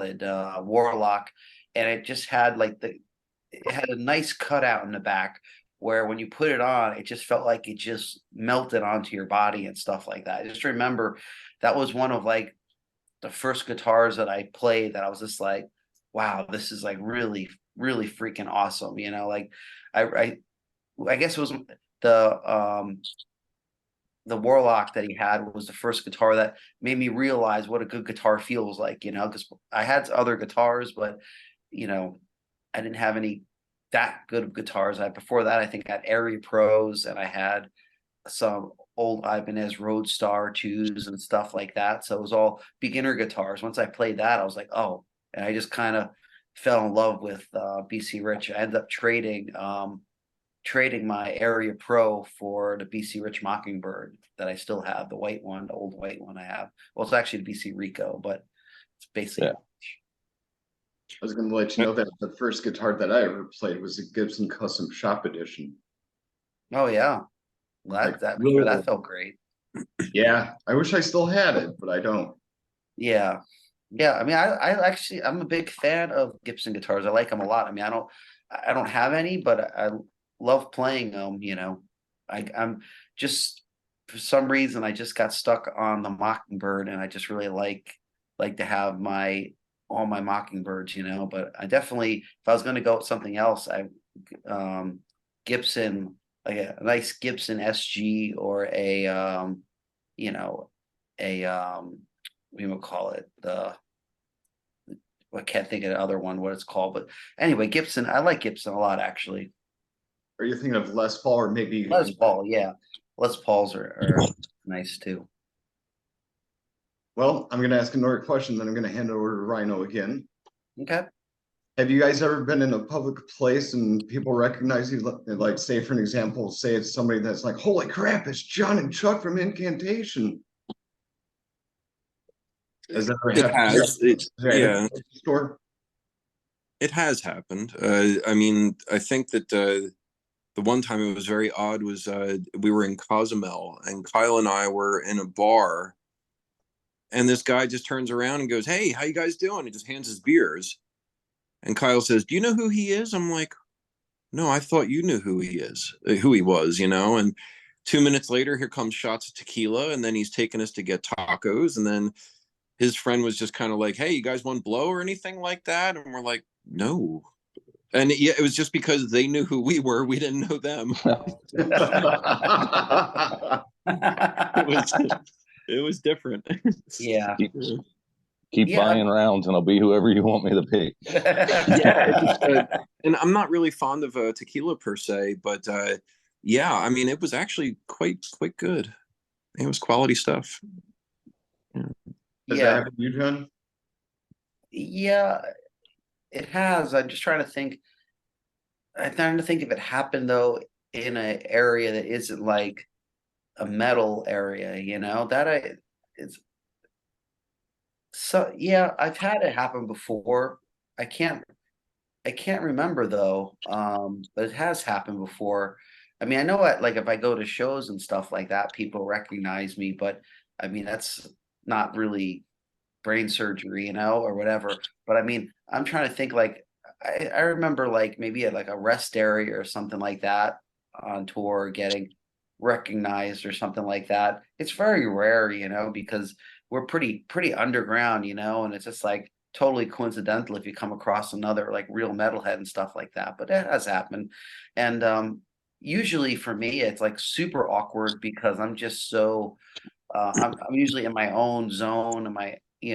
it Warlock, and it just had it had a nice cutout in the back where when you put it on, it just felt like it just melted onto your body and stuff like that. I just remember that was one of like the first guitars that I played that I was just like, wow, this is like really, really freaking awesome. Like I guess it was the Warlock that he had was the first guitar that made me realize what a good guitar feels like, because I had other guitars, but I didn't have any that good of guitars. Before that, I think I had Area Pros, and I had some old Ibanez Roadstar 2s and stuff like that. So it was all beginner guitars. Once I played that, I was like, oh, and I just kind of fell in love with BC Rich. I ended up trading my Area Pro for the BC Rich Mockingbird that I still have, the white one, the old white one I have. Well, it's actually the BC Rico, but it's basically. Yeah. I was going to let you know that the first guitar that I ever played was a Gibson Custom Shop Edition. Oh yeah, Like, that felt great. Yeah, I wish I still had it, but I don't. Yeah, yeah. I mean, I'm a big fan of Gibson guitars. I like them a lot. I mean, I don't have any, but I love playing them. I'm just for some reason I just got stuck on the Mockingbird, and I just really like to have all my Mockingbirds. But I definitely, if I was going to go with something else, Gibson, like a nice Gibson SG or we would call it I can't think of the other one what it's called, but anyway, Gibson. I like Gibson a lot actually. Are you thinking of Les Paul or maybe Les Paul, yeah. Les Pauls are nice too. Well, I'm going to ask another question, then I'm going to hand it over to Rhino again. Okay. Have you guys ever been in a public place and people recognize you? Like, say, for an example, say it's somebody that's like, holy crap, it's John and Chuck from Incantation. Has that ever happened? Yeah. Store? It has happened. I mean, I think that the one time it was very odd was we were in Cozumel, and Kyle and I were in a bar, and this guy just turns around and goes, "Hey, how you guys doing?" He just hands us beers. And Kyle says, "Do you know who he is?" I'm like, "No, I thought you knew who he was, And 2 minutes later, here comes shots of tequila, and then he's taking us to get tacos. And then his friend was just kind of like, "Hey, you guys want blow or anything like that?" And we're like, "No." And it was just because they knew who we were. We didn't know them. It was different. Yeah. Keep buying rounds, and I'll be whoever you want me to be. Yeah, and I'm not really fond of tequila per se, but yeah, I mean, it was actually quite good. It was quality stuff. Has that happened to you, John? Yeah, it has. I'm just trying to think. I'm trying to think if it happened though in an area that isn't like a metal area, it's so yeah, I've had it happen before. I can't remember though. But it has happened before. I mean, I know like if I go to shows and stuff like that, people recognize me, but I mean that's not really brain surgery, or whatever. But I mean, I'm trying to think like I remember like maybe at like a rest area or something like that on tour getting recognized or something like that. It's very rare, because we're pretty underground, and it's just like totally coincidental if you come across another like real metalhead and stuff like that. But it has happened. And usually for me it's like super awkward because I'm just so I'm usually in my own zone and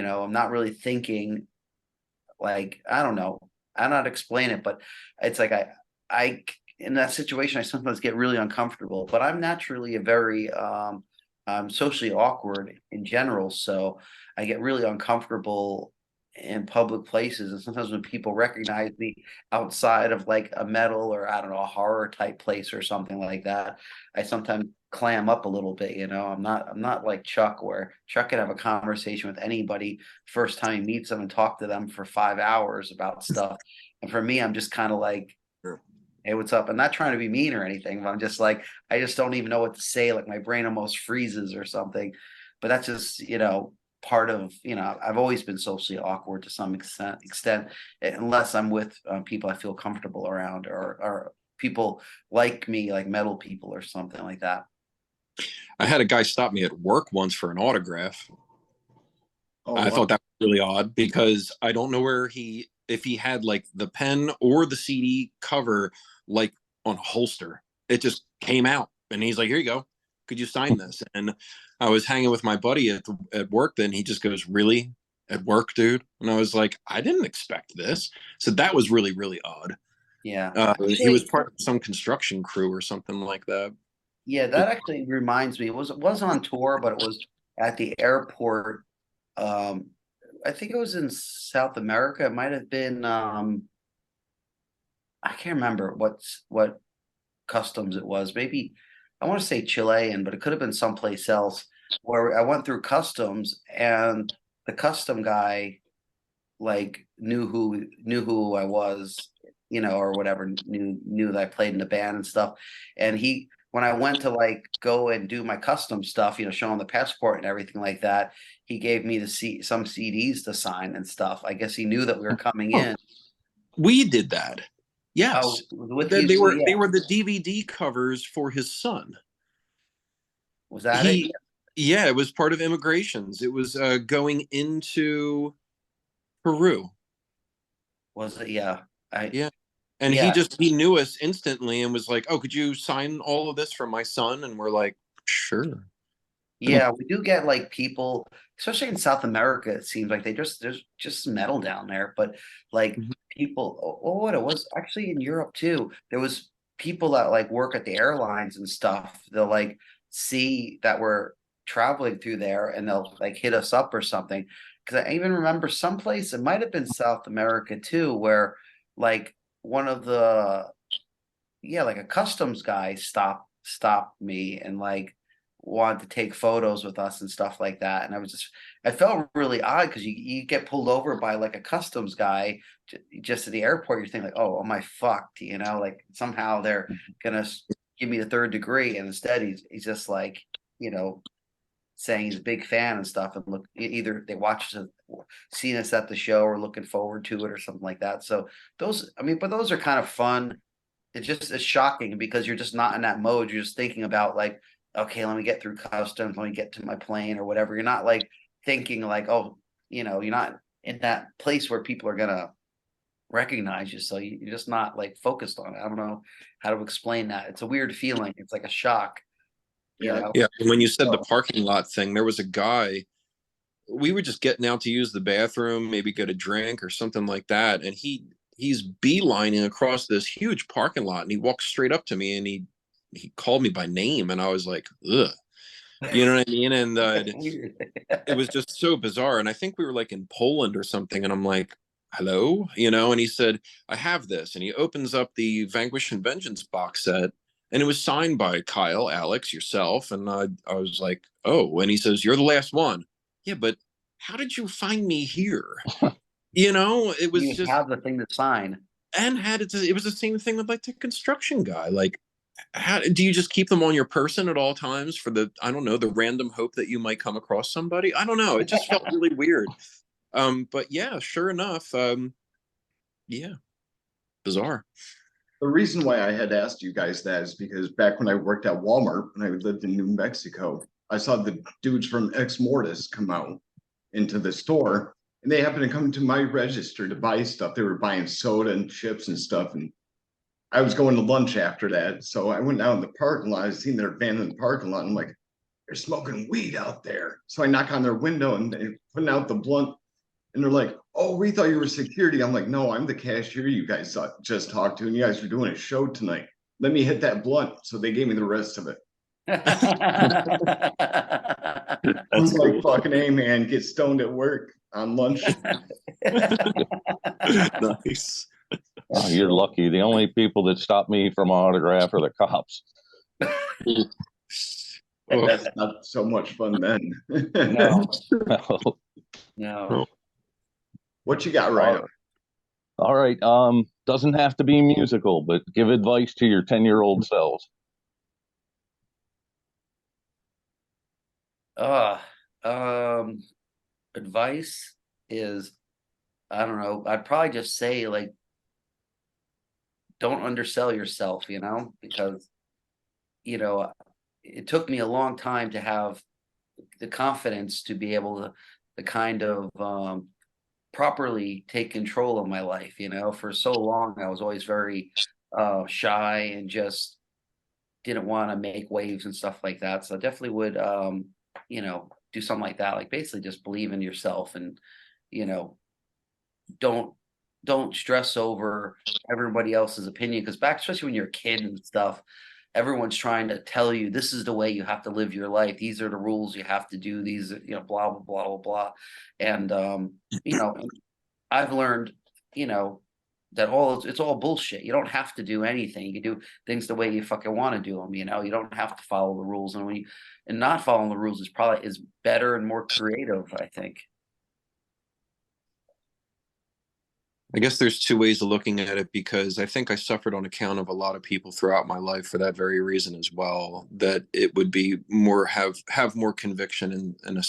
I'm not really thinking like I don't know. I don't know how to explain it, but it's like I in that situation I sometimes get really uncomfortable. But I'm naturally a very I'm socially awkward in general, so I get really uncomfortable in public places. And sometimes when people recognize me outside of like a metal or I don't know, a horror type place or something like that, I sometimes clam up a little bit. I'm not like Chuck, where Chuck can have a conversation with anybody first time he meets them and talk to them for 5 hours about stuff. And for me, I'm just kind of like, Sure. hey, what's up? I'm not trying to be mean or anything, but I'm just like, I just don't even know what to say. Like my brain almost freezes or something. But that's just, part of, I've always been socially awkward to some extent, unless I'm with people I feel comfortable around, or people like me, like metal people or something like that. I had a guy stop me at work once for an autograph. Oh, I wow. thought that was really odd because I don't know if he had like the pen or the CD cover like on a holster. It just came out and he's like, "Here you go. Could you sign this?" And I was hanging with my buddy at work. Then he just goes, "Really? At work, dude?" And I was like, "I didn't expect this." So that was really, really odd. Yeah. He was Actually, part of some construction crew or something like that. yeah, that actually reminds me. It was on tour, but it was at the airport. Um, I think it was in South America. It might have been I can't remember what customs it was. Maybe I want to say Chilean, but it could have been someplace else where I went through customs and the custom guy like knew who I was, or whatever, knew that I played in the band and stuff. And he when I went to like go and do my custom stuff, show him the passport and everything like that, he gave me some CDs to sign and stuff. I guess he knew that we were coming Oh, in. we did that. Oh, Yes. with They you they too, were yeah. they were the DVD covers for his son. Was that it? He Yeah, it was part of immigrations. It was going into Peru. Was it? Yeah. I Yeah. And yeah. he knew us instantly and was like, "Oh, could you sign all of this for my son?" And we're like, "Sure." Yeah, we do get like people, especially in South America, it seems like there's just metal down there. But like Mhm. people, what it was actually in Europe too. There was people that like work at the airlines and stuff. They'll like see that we're traveling through there and they'll like hit us up or something. Because I even remember someplace, it might have been South America too, where like one of the yeah, like a customs guy stopped me and like wanted to take photos with us and stuff like that. And I felt really odd because you get pulled over by like a customs guy just at the airport. You're thinking like, oh, am I fucked? Like somehow they're gonna give me the third degree, and instead he's just like, you know, saying he's a big fan and stuff, and look, either they watch us, seen us at the show, or looking forward to it, or something like that. So but those are kind of fun. It's shocking because you're just not in that mode. You're just thinking about like, okay, let me get through customs, let me get to my plane or whatever. You're not like thinking like, oh, you're not in that place where people are gonna recognize you. So you're just not like focused on it. I don't know how to explain that. It's a weird feeling. It's like a shock, you Yeah. know. Yeah, and when you said the So parking lot thing, there was a guy, we were just getting out to use the bathroom, maybe get a drink or something like that, and he's beelining across this huge parking lot and he walks straight up to me and he called me by name and I was like, "Ugh." You know what I mean? And weird. it was just so bizarre. And I think we were like in Poland or something. And I'm like, "Hello?" And he said, "I have this." And he opens up the Vanquish and Vengeance box set. And it was signed by Kyle, Alex, yourself. And I was like, "Oh." And he says, "You're the last one." Yeah, but how did you find me here? It was You just, have the thing to sign. and it was the same thing with like the construction guy. Like, how do you just keep them on your person at all times for I don't know, the random hope that you might come across somebody? I don't know. It just felt really weird. But yeah, sure enough. Yeah. bizarre. The reason why I had asked you guys that is because back when I worked at Walmart, when I lived in New Mexico, I saw the dudes from Ex Mortis come out into the store, and they happened to come to my register to buy stuff. They were buying soda and chips and stuff, and I was going to lunch after that. So I went down in the parking lot. I seen their van in the parking lot. I'm like, they're smoking weed out there. So I knock on their window and they're putting out the blunt. And they're like, oh, we thought you were security. I'm like, no, I'm the cashier you guys just talked to. And you guys are doing a show tonight. Let me hit that blunt. So they gave me the rest of it. I was That's like, cool. fucking A, man, get stoned at work on lunch. Nice. Oh, you're lucky. The only people that stop me from autograph are the cops. That's not so much fun then. No, no. What you got, Ryan? All right. Doesn't have to be musical, but give advice to your 10-year-old selves. Advice is, I don't know, I'd probably just say, like, don't undersell yourself, because, it took me a long time to have the confidence to be able to kind of properly take control of my life. For so long I was always very shy and just didn't want to make waves and stuff like that. So I definitely would do something like that, like basically just believe in yourself, and don't stress over everybody else's opinion, because back, especially when you're a kid and stuff, everyone's trying to tell you this is the way you have to live your life, these are the rules you have to do, these blah blah blah blah blah. And I've learned that it's all bullshit. You don't have to do anything. You can do things the way you fucking want to do them. You don't have to follow the rules, and not following the rules is better and more creative, I think. I guess there's two ways of looking at it, because I think I suffered on account of a lot of people throughout my life for that very reason as well, that it would be more have more conviction and a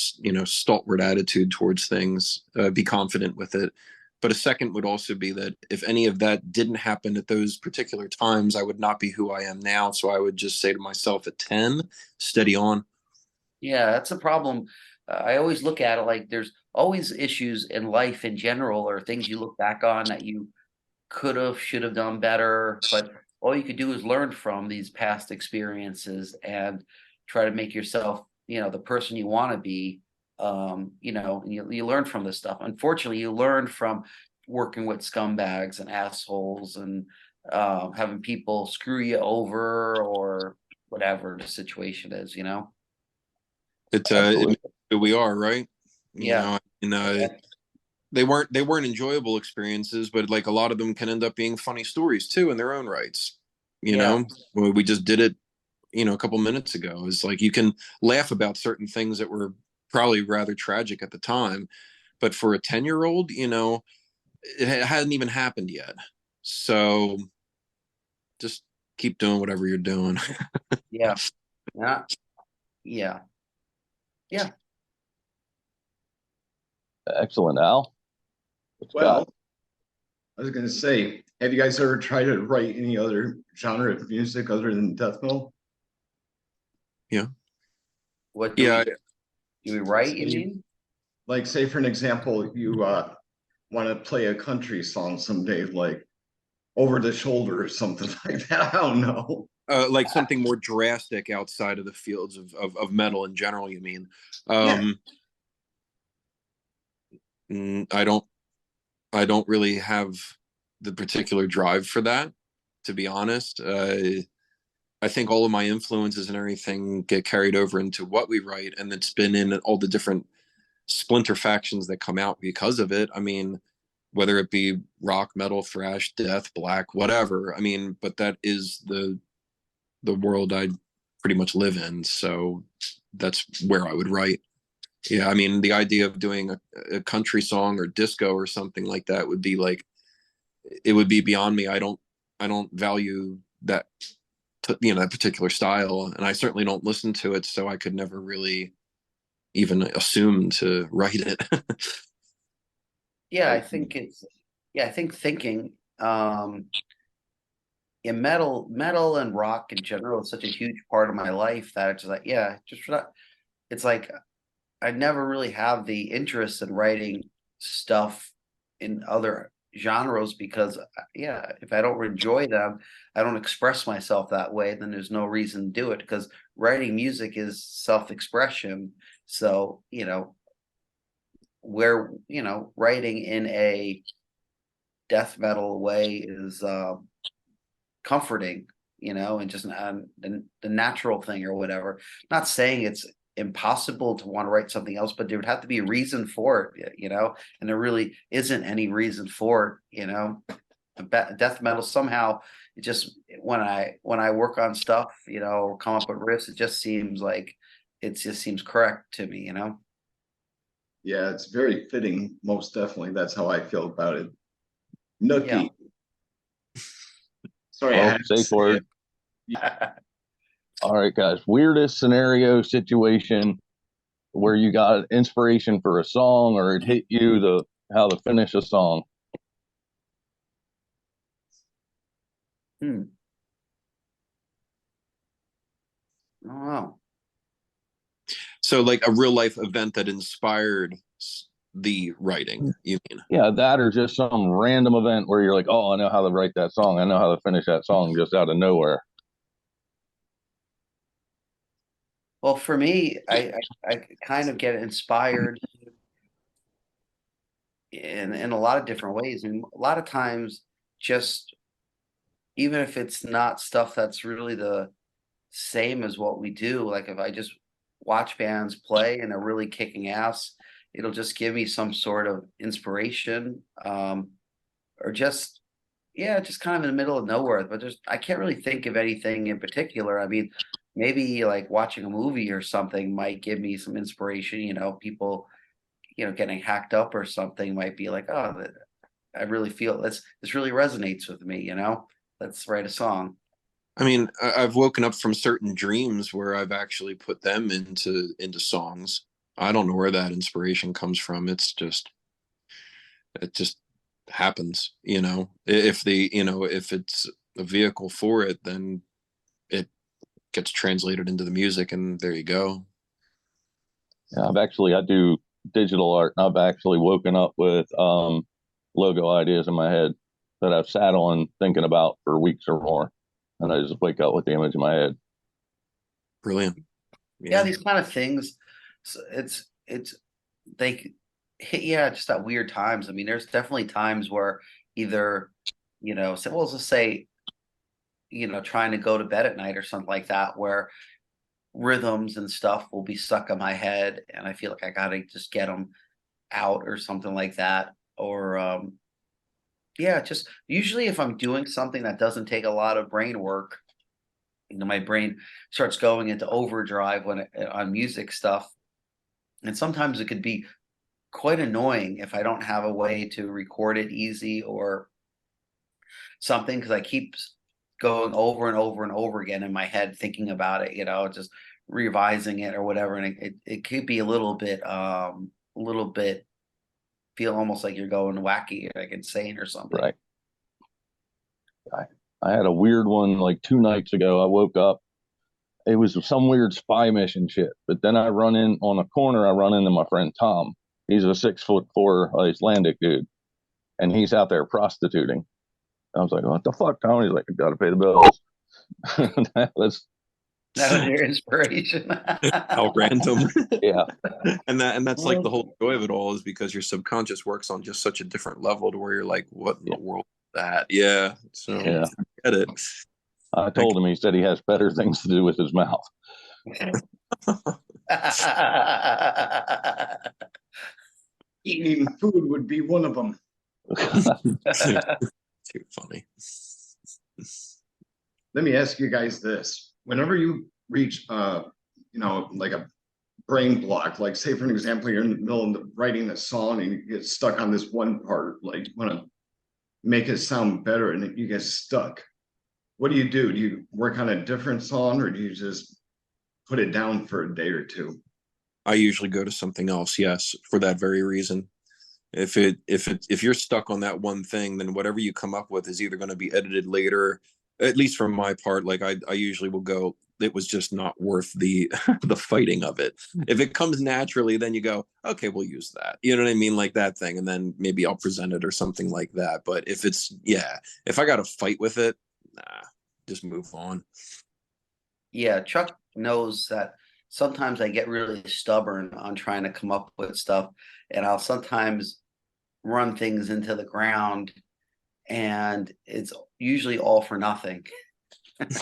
stalwart attitude towards things, be confident with it. But a second would also be that if any of that didn't happen at those particular times, I would not be who I am now. So I would just say to myself at 10, steady on. Yeah, that's a problem. I always look at it like there's always issues in life in general, or things you look back on that you could have, should have done better. But all you could do is learn from these past experiences and try to make yourself, the person you want to be. And you learn from this stuff. Unfortunately, you learn from working with scumbags and assholes, and having people screw you over, or whatever the situation is. We are right. Yeah. They weren't enjoyable experiences, but like a lot of them can end up being funny stories too in their own rights. We just did it, a couple minutes ago. It's like you can laugh about certain things that were probably rather tragic at the time, but for a 10-year-old, it hadn't even happened yet. So just keep doing whatever you're doing. Yeah. Yeah. Yeah. Yeah. Excellent, Al. Well, I was going to say, have you guys ever tried to write any other genre of music other than death metal? Yeah. What do we write, you mean? Like, say, for an example, you want to play a country song someday, like Over the Shoulder or something like that. I don't know. Like something more drastic outside of the fields of metal in general, you mean? I don't really have the particular drive for that, to be honest. I think all of my influences and everything get carried over into what we write, and it's been in all the different splinter factions that come out because of it. I mean, whether it be rock, metal, thrash, death, black, whatever. I mean, but that is the world I pretty much live in, so that's where I would write. Yeah, I mean, the idea of doing a country song or disco or something like that would be like, it would be beyond me. I don't value that, that particular style, and I certainly don't listen to it, so I could never really even assume to write it. Yeah, I think thinking in metal and rock in general is such a huge part of my life that it's just like, yeah, it's like I never really have the interest in writing stuff in other genres because, yeah, if I don't enjoy them, I don't express myself that way, then there's no reason to do it because writing music is self-expression. So, where, writing in a death metal way is comforting, and just the natural thing or whatever. Not saying it's impossible to want to write something else, but there would have to be a reason for it, and there really isn't any reason for it. Death metal somehow it just when I work on stuff, or come up with riffs, it just seems like it just seems correct to me. Yeah, it's very fitting. Most definitely, that's how I feel about it. Nookie. Sorry, I Well, had to safe say word. it. All right, guys. Weirdest scenario situation where you got inspiration for a song or it hit you how to finish a song. Oh wow. So like a real life event that inspired the writing, you mean? Yeah, that or just some random event where you're like, oh, I know how to write that song. I know how to finish that song just out of nowhere. Well, for me, I kind of get inspired in a lot of different ways. I mean, a lot of times, just even if it's not stuff that's really the same as what we do, like if I just watch bands play and they're really kicking ass, it'll just give me some sort of inspiration, or just yeah, just kind of in the middle of nowhere. But I can't really think of anything in particular. I mean, maybe like watching a movie or something might give me some inspiration. People, getting hacked up or something might be like, oh, I really feel this really resonates with me. Let's write a song. I mean, I've woken up from certain dreams where I've actually put them into songs. I don't know where that inspiration comes from. It just happens, if it's a vehicle for it, then it gets translated into the music and there you go. Yeah, I do digital art and I've actually woken up with logo ideas in my head that I've sat on thinking about for weeks or more. And I just wake up with the image in my head. Brilliant. Yeah, these kind of things. It's they hit just at weird times. I mean, there's definitely times where either, so we'll just say, trying to go to bed at night or something like that, where rhythms and stuff will be stuck in my head, and I feel like I gotta just get them out or something like that. Or yeah, just usually if I'm doing something that doesn't take a lot of brain work, my brain starts going into overdrive on music stuff, and sometimes it could be quite annoying if I don't have a way to record it easy or something because I keep going over and over and over again in my head thinking about it, just revising it or whatever, and it could be a little bit feel almost like you're going wacky, like insane or something. Right. I had a weird one like 2 nights ago. I woke up. It was some weird spy mission shit. But then I run in on a corner. I run into my friend Tom. He's a 6'4" Icelandic dude, and he's out there prostituting. I was like, "What the fuck, Tom?" He's like, "I gotta pay the bills." That was your inspiration. How random. Yeah. And that's like the whole joy of it all is because your subconscious works on just such a different level to where you're like, what in the world is that? Yeah. So Yeah. I get it. I told him, he said he has better things to do with his mouth. Eating food would be one of them. Too funny. Let me ask you guys this. Whenever you reach, like a brain block, like say, for an example, you're in the middle of writing a song and you get stuck on this one part, like want to make it sound better and you get stuck. What do? Do you work on a different song or do you just put it down for a day or two? I usually go to something else, yes, for that very reason. If you're stuck on that one thing, then whatever you come up with is either going to be edited later. At least from my part, like I usually will go, it was just not worth the the fighting of it. If it comes naturally, then you go, okay, we'll use that. You know what I mean? Like that thing, and then maybe I'll present it or something like that. But if it's, yeah, if I got to fight with it, nah, just move on. Yeah, Chuck knows that sometimes I get really stubborn on trying to come up with stuff, and I'll sometimes run things into the ground, and it's usually all for nothing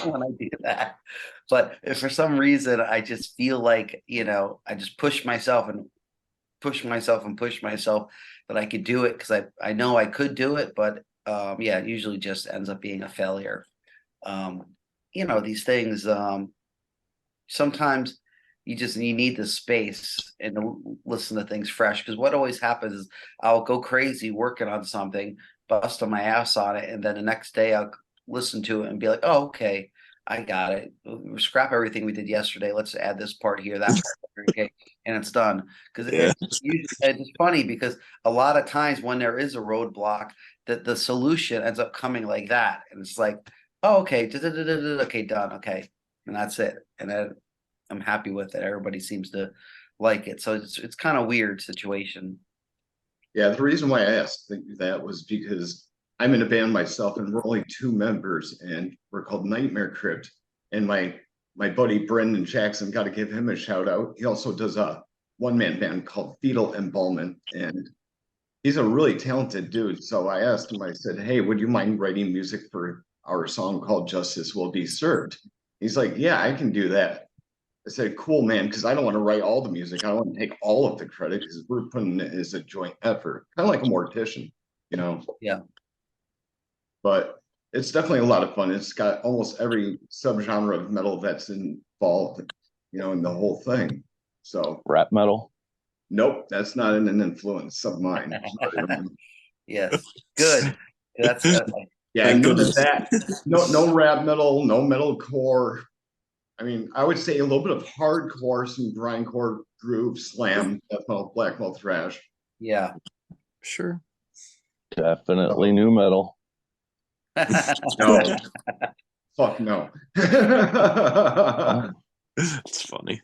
when I do that. But if for some reason I just feel like, I just push myself and push myself and push myself that I could do it because I know I could do it, but yeah, it usually just ends up being a failure. Um, these things, sometimes you need the space and to listen to things fresh, because what always happens is I'll go crazy working on something, bust on my ass on it, and then the next day I'll listen to it and be like, oh, okay, I got it. Scrap everything we did yesterday. Let's add this part here, that part, okay, and it's done. Because Yeah. it's funny because a lot of times when there is a roadblock, that the solution ends up coming like that, and it's like, oh, okay, okay, done, okay, and that's it, and then I'm happy with it. Everybody seems to like it, so it's kind of weird situation. Yeah, the reason why I asked that was because I'm in a band myself, and we're only two members, and we're called Nightmare Crypt. And my buddy Brendan Jackson, got to give him a shout out. He also does a one-man band called Fetal Embalmment, and he's a really talented dude. So I asked him, I said, hey, would you mind writing music for our song called Justice Will Be Served? He's like, yeah, I can do that. I said, cool, man, because I don't want to write all the music. I don't want to take all of the credit because we're putting it as a joint effort, kind of like a mortician, you know? Yeah. But it's definitely a lot of fun. It's got almost every subgenre of metal that's involved, in the whole thing. So, Rap metal. nope, that's not an influence of mine. Yes, good. That's Yeah, Thank none of goodness. that. No rap metal, no metalcore. I mean, I would say a little bit of hardcore, some grindcore, groove, slam, death metal, black metal, thrash. yeah. Sure. Definitely new metal. No, fuck no. It's funny.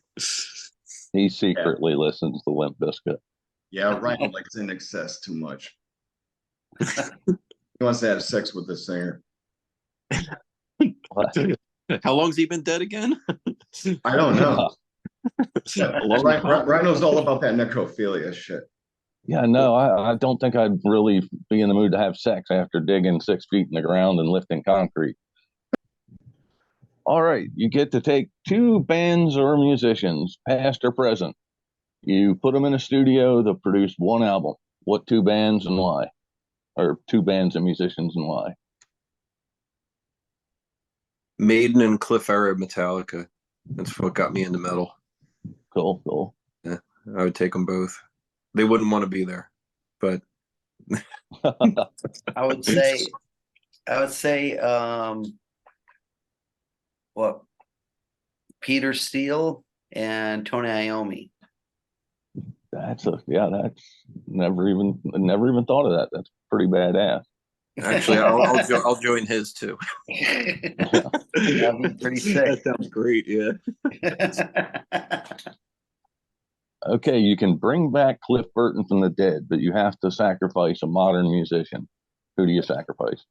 He secretly listens to Limp Bizkit. Yeah, Ryan likes In Excess too much. He wants to have sex with the singer. How long's he been dead again? I don't know. Yeah. Rhino's all about that necrophilia shit. Yeah, no, I don't think I'd really be in the mood to have sex after digging 6 feet in the ground and lifting concrete. All right, you get to take two bands or musicians, past or present. You put them in a studio to produce one album. What two bands and why? Or two bands and musicians and why? Maiden and Cliff Era, Metallica. That's what got me into metal. Cool. Yeah, I would take them both. They wouldn't want to be there, but I would say, what, Peter Steele and Tony Iommi. That's never even thought of that. That's pretty badass. actually, I'll join his too. That'd be pretty sick. That sounds great. Yeah. Okay, you can bring back Cliff Burton from the dead, but you have to sacrifice a modern musician. Who do you sacrifice?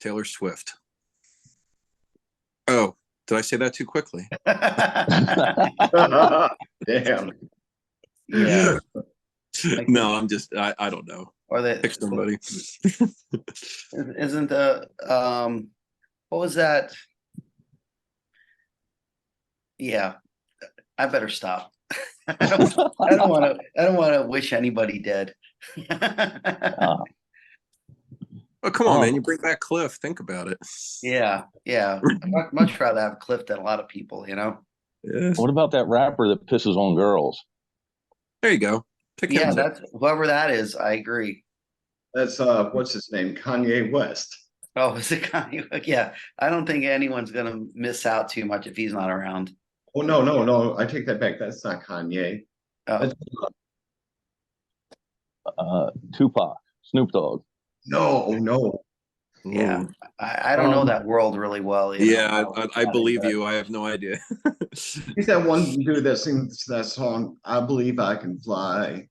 Taylor Swift. Oh, did I say that too quickly? Damn. Yeah. No, I don't know. Or Pick somebody. Isn't the what was that? Yeah, I better stop. I don't want to wish anybody dead. Oh, come on, man! You bring back Cliff. Think about it. Yeah. I'd much rather have Cliff than a lot of people. Yeah. What about that rapper that pisses on girls? There you go. Pick him. Yeah, that's whoever that is. I agree. That's what's his name? Kanye West. Oh, is it Kanye? Yeah, I don't think anyone's gonna miss out too much if he's not around. Oh no! I take that back. That's not Kanye. Oh, That's, Tupac, Snoop Dogg. No. Yeah, Ooh. I don't know that world really well. Yeah, I believe you. I have no idea. He's that one dude that sings that song, I Believe I Can Fly.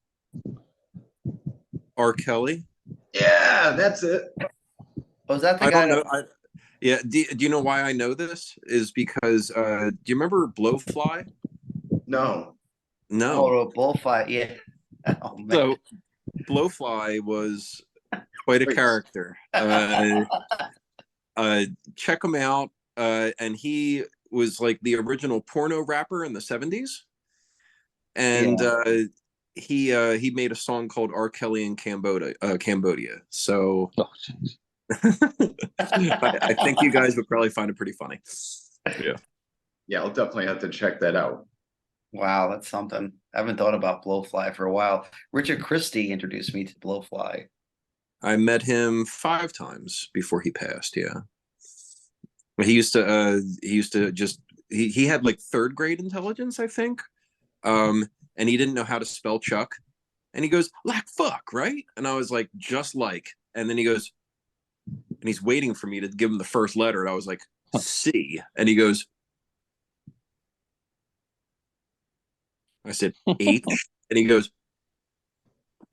R. Kelly. Yeah, that's it. Was that the I guy don't know. that? Yeah. Do you know why I know this? Is because do you remember Blowfly? No. No. Oh, the bullfight. Yeah. Oh man. So Blowfly was quite a Wait. character. Check him out. And he was like the original porno rapper in the 70s. And he made a song called R. Kelly in Cambodia. So Oh, jeez. I think you guys would probably find it pretty funny. Yeah. Yeah, I'll definitely have to check that out. Wow, that's something. I haven't thought about Blowfly for a while. Richard Christie introduced me to Blowfly. I met him 5 times before he passed. Yeah. He used to just he had like third grade intelligence, I think. And he didn't know how to spell Chuck. And he goes, like fuck, right? And I was like, just like. And then he goes, and he's waiting for me to give him the first letter. And I was like, C. And he goes, I said, H. And he goes,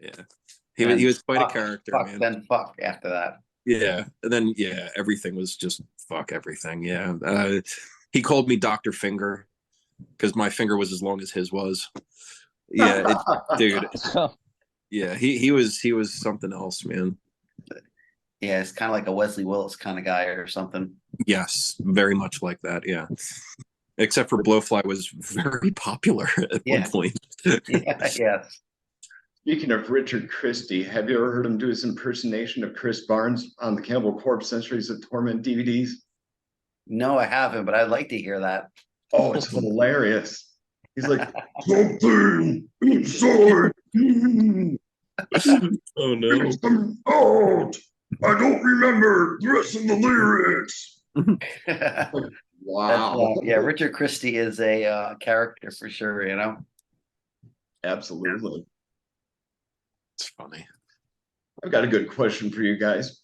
yeah. He was quite a character, fuck, man. Then fuck after that. Yeah. And then, yeah, everything was just fuck everything. Yeah. He called me Dr. Finger because my finger was as long as his was. Yeah. Dude. Yeah. He was something else, man. Yeah, it's kind of like a Wesley Willis kind of guy or something. Yes. Very much like that. Yeah. Except for Blowfly was very popular at one point. Yes. Speaking of Richard Christie, have you ever heard him do his impersonation of Chris Barnes on the Cannibal Corpse Centuries of Torment DVDs? No, I haven't, but I'd like to hear that. Oh, it's hilarious. He's like, something inside me. Oh no. It's coming out. I don't remember the rest of the lyrics. Wow. Yeah, Richard Christie is a character for sure, you know? Absolutely. It's funny. I've got a good question for you guys.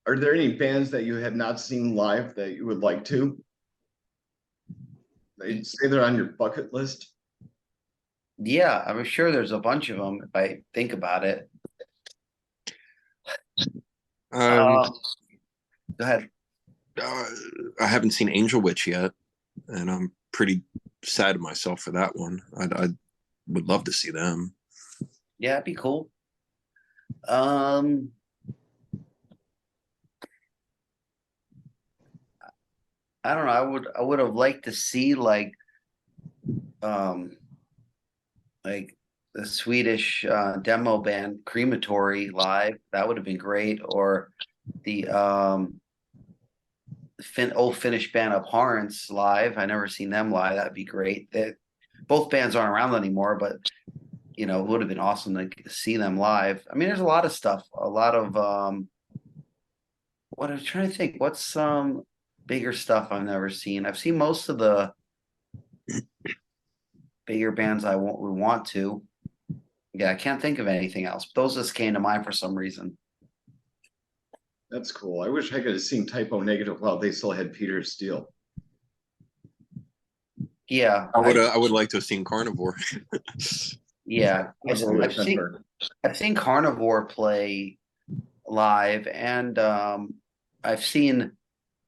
Are there any bands that you have not seen live that you would like to? They say they're on your bucket list. Yeah, I'm sure there's a bunch of them if I think about it. Go ahead. I haven't seen Angel Witch yet, and I'm pretty sad of myself for that one. I would love to see them. Yeah, it'd be cool. I don't know. I would have liked to see like the Swedish demo band Crematory live. That would have been great. Or the old Finnish band Abhorrence live. I never seen them live. That'd be great. Both bands aren't around anymore, but it would have been awesome to see them live. I mean, there's a lot of stuff. A lot of what I'm trying to think. What's some bigger stuff I've never seen? I've seen most of the bigger bands I would want to. Yeah, I can't think of anything else. But those just came to mind for some reason. That's cool. I wish I could have seen Typo Negative while they still had Peter Steele. Yeah, I would like to have seen Carnivore. Yeah, I've seen Carnivore play live, and I've seen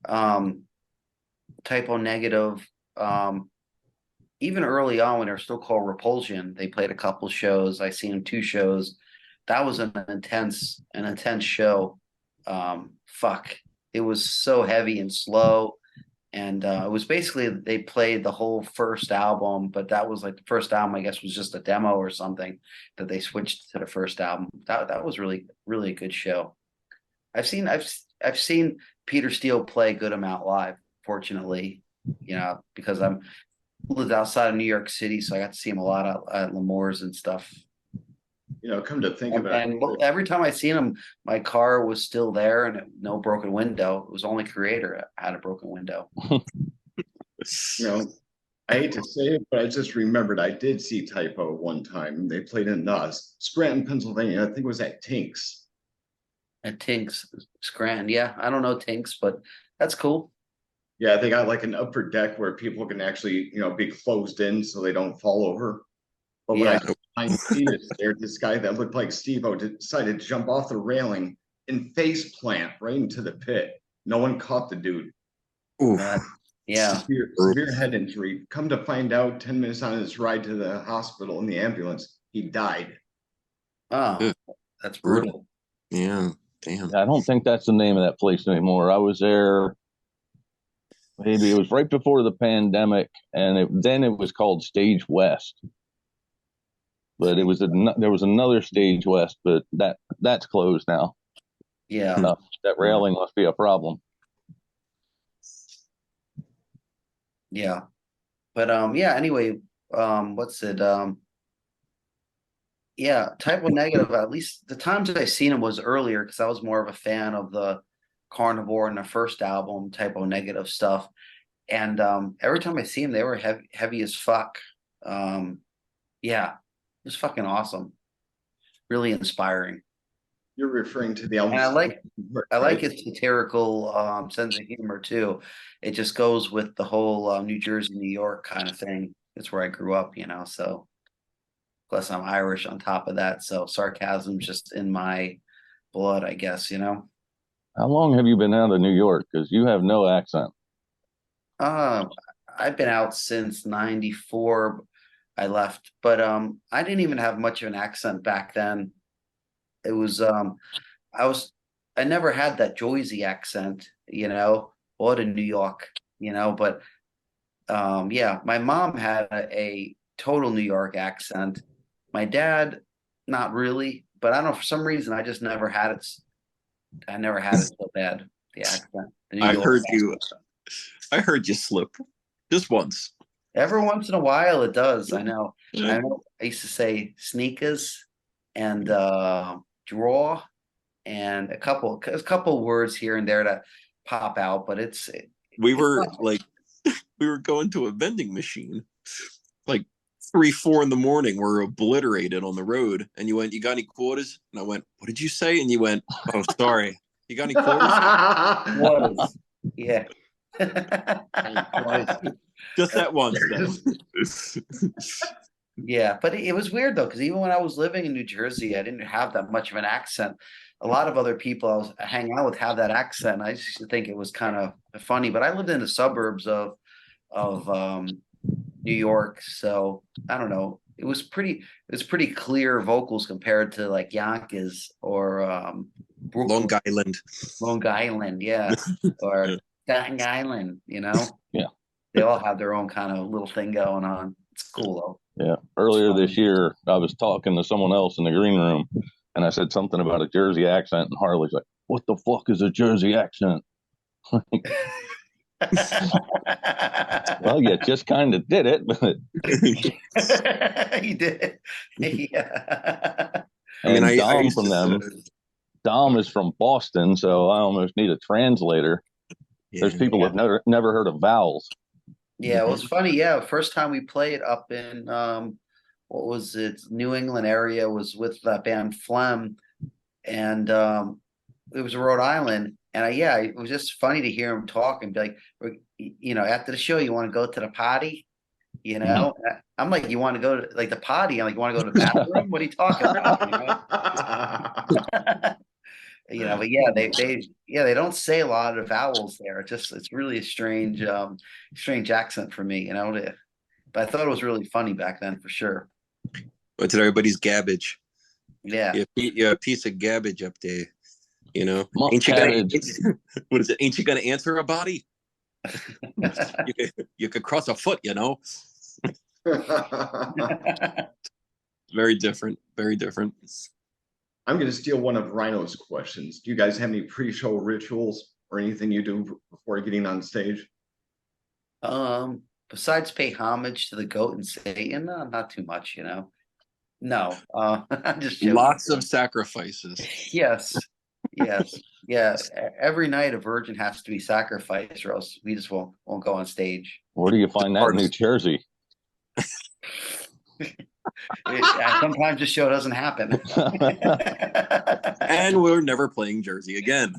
Typo Negative. Even early on when they were still called Repulsion, they played a couple shows. I seen them 2 shows. That was an intense show. It was so heavy and slow, and it was basically they played the whole first album, but that was like the first album, I guess, was just a demo or something that they switched to the first album. That was really really a good show. I've seen Peter Steele play a good amount live, fortunately, because I'm lived outside of New York City, so I got to see him a lot at L'Amour's and stuff. Come to think of it. And every time I seen him, my car was still there and no broken window. It was only Creator that had a broken window. I hate to say it, but I just remembered I did see Typo one time. They played in Scranton, Pennsylvania. I think it was at Tinks. At Tinks, Scranton. Yeah, I don't know Tinks, but that's cool. Yeah, they got like an upper deck where people can actually, be closed in so they don't fall over. But when I Yeah. saw behind Cetus there, this guy that looked like Steve-O decided to jump off the railing and face plant right into the pit. No one caught the dude. Oof. Yeah. Severe head injury. Come to find out, 10 minutes on his ride to the hospital in the ambulance, he died. Oh, that's brutal. Yeah. Damn. I don't think that's the name of that place anymore. I was there. Maybe it was right before the pandemic, and then it was called Stage West. But there was another Stage West, but that's closed now. Yeah. No, that railing must be a problem. Yeah. But yeah, anyway, what's it? Yeah, Type O Negative, at least the times I seen him was earlier because I was more of a fan of the Carnivore and the first album, Type O Negative stuff. And every time I see him, they were heavy as fuck. Yeah, it was fucking awesome. Really inspiring. You're referring to the album. And I like right? his satirical sense of humor too. It just goes with the whole New Jersey, New York kind of thing. It's where I grew up, so plus I'm Irish on top of that. So sarcasm's just in my blood, I guess, How long have you been out of New York? Because you have no accent. I've been out since '94. I left, but I didn't even have much of an accent back then. It was I never had that Jersey accent, or the New York, but yeah, my mom had a total New York accent. My dad, not really, but I don't know, for some reason I just never had it. I never had it so bad, the accent. The New I York heard accent. I heard you slip just once. Every once in a while it does. I know. I used to say sneakers and draw and a couple words here and there that pop out, but We it's were not- like, we were going to a vending machine, like 3, 4 in the morning. We're obliterated on the road, and you went, "You got any quarters?" And I went, "What did you say?" And you went, "Oh, sorry. You got any quarters?" was. Yeah. Just that once, though. Yeah, but it was weird though, because even when I was living in New Jersey, I didn't have that much of an accent. A lot of other people I was hanging out with have that accent. I just used to think it was kind of funny, but I lived in the suburbs of New York, so I don't know. It was pretty clear vocals compared to like Yonkers or Brooklyn, Long Island. Long Island, yeah, or Staten Island. Yeah. They all have their own kind of little thing going on. It's cool though. Yeah. Earlier this year, I was talking to someone else in the green room, and I said something about a Jersey accent, and Harley's like, "What the fuck is a Jersey accent?" Well, you just kind of did it, but He did. Yeah. I mean, and I Dom used from to, them. Dom is from Boston, so I almost need a translator. There's people that never heard of vowels. Yeah, it was funny. Yeah, first time we played up in what was it, New England area was with that band Phlegm, and it was Rhode Island. And yeah, it was just funny to hear him talk and be like, after the show, you want to go to the party? I'm like, you want to go to like the potty? I'm like, you want to go to the bathroom? What are you talking about? But yeah, they don't say a lot of vowels there. It's really a strange accent for me, but I thought it was really funny back then for sure. What's everybody's garbage? Yeah. You're a piece of garbage up there. Ain't what is it? Ain't you gonna answer a body? you could cross a foot, Very different. Very different. I'm going to steal one of Rhino's questions. Do you guys have any pre-show rituals or anything you do before getting on stage? Besides pay homage to the goat and Satan, not too much, No, I'm just joking. Lots of sacrifices. Yes. Yeah, every night a virgin has to be sacrificed, or else we just won't go on stage. Where do you find that in New Jersey? Sometimes the show doesn't happen. And we're never playing Jersey again.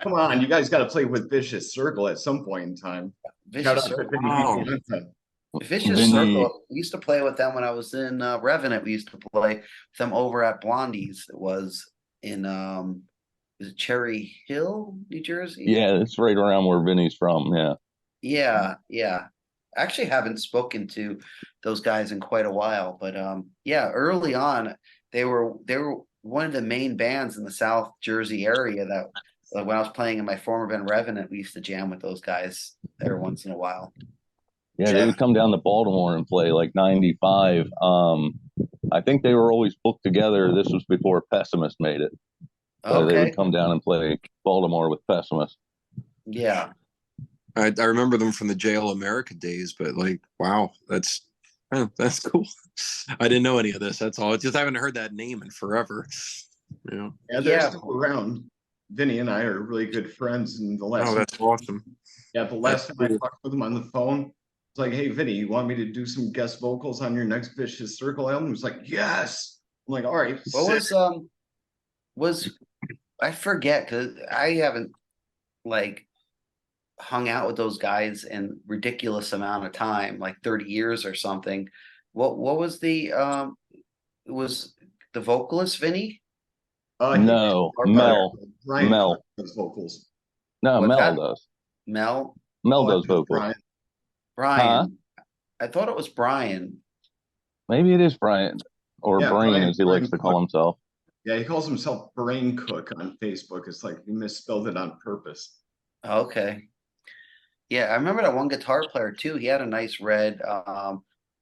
Come on, you guys got to play with Vicious Circle at some point in time. Vicious Circle. Wow. Vicious Circle. We used to play with them when I was in Revenant. We used to play with them over at Blondie's. It was in is it Cherry Hill, New Jersey? Yeah, it's right around where Vinny's from. Yeah. Yeah. I actually haven't spoken to those guys in quite a while, but yeah, early on they were one of the main bands in the South Jersey area that when I was playing in my former band Revenant, we used to jam with those guys every once in a while. Yeah, they would come down to Baltimore and play like 95. I think they were always booked together. This was before Pessimist made it. So they would come down and play Baltimore with Pessimist. Yeah. I remember them from the JL America days, but like, wow, that's cool. I didn't know any of this. That's all. It's just I haven't heard that name in forever. Yeah, they're still around. Vinny and I are really good friends. And the last that's awesome. Yeah, the last time I talked with him on the phone, it's like, hey, Vinny, you want me to do some guest vocals on your next Vicious Circle album? He was like, yes. I'm like, all right. What was I forget because I haven't like hung out with those guys in ridiculous amount of time, like 30 years or something. What was the was the vocalist Vinny? No, Mel. Brian Mel does vocals. No, What's Mel that? does. Mel Does vocals. Brian. Huh? I thought it was Brian. Maybe it is Brian, or Brain, as he likes to call himself. Yeah, he calls himself Brain Cook on Facebook. It's like he misspelled it on purpose. Okay. Yeah, I remember that one guitar player too. He had a nice red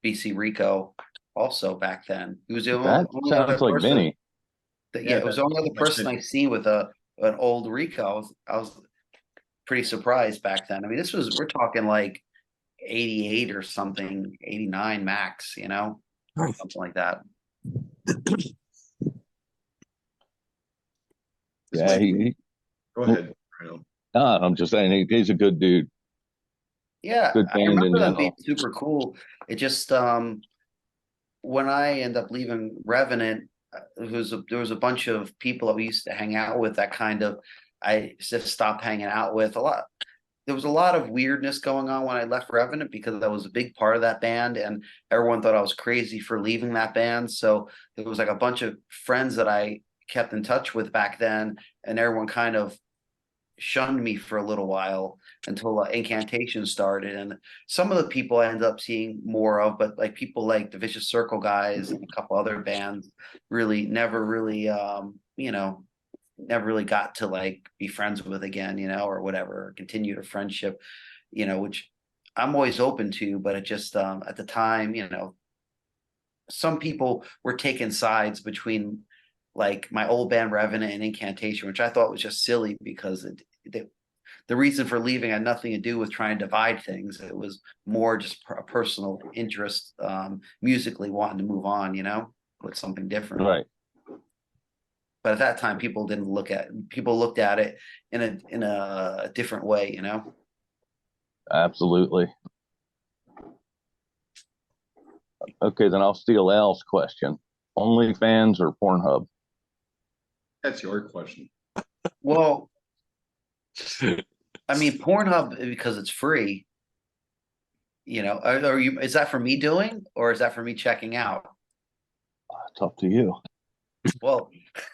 BC Rico also back then. He was the only sounds like person, Vinny. it was the only other person I see with an old Rico. I was pretty surprised back then. I mean, we're talking like 88 or something, 89 max, something like that. Yeah, go ahead. I'm just saying he's a good dude. Yeah, good I remember them being super cool. It just when I end up leaving Revenant, there was a bunch of people that we used to hang out with that I just stopped hanging out with a lot. There was a lot of weirdness going on when I left Revenant because I was a big part of that band and everyone thought I was crazy for leaving that band. So there was like a bunch of friends that I kept in touch with back then and everyone kind of shunned me for a little while until Incantation started. And some of the people I ended up seeing more of, but like people like the Vicious Circle guys and a couple other bands never really got to like be friends with again, or whatever, or continue a friendship, which I'm always open to, but it just at the time, some people were taking sides between like my old band Revenant and Incantation, which I thought was just silly because the reason for leaving had nothing to do with trying to divide things. It was more just a personal interest, musically wanting to move on, with something different. Right. But at that time, people looked at it in a different way, Absolutely. Okay, then I'll steal Al's question. OnlyFans or Pornhub? That's your question. Well, I mean, Pornhub because it's free. Is that for me doing, or is that for me checking out? It's up to you. Well,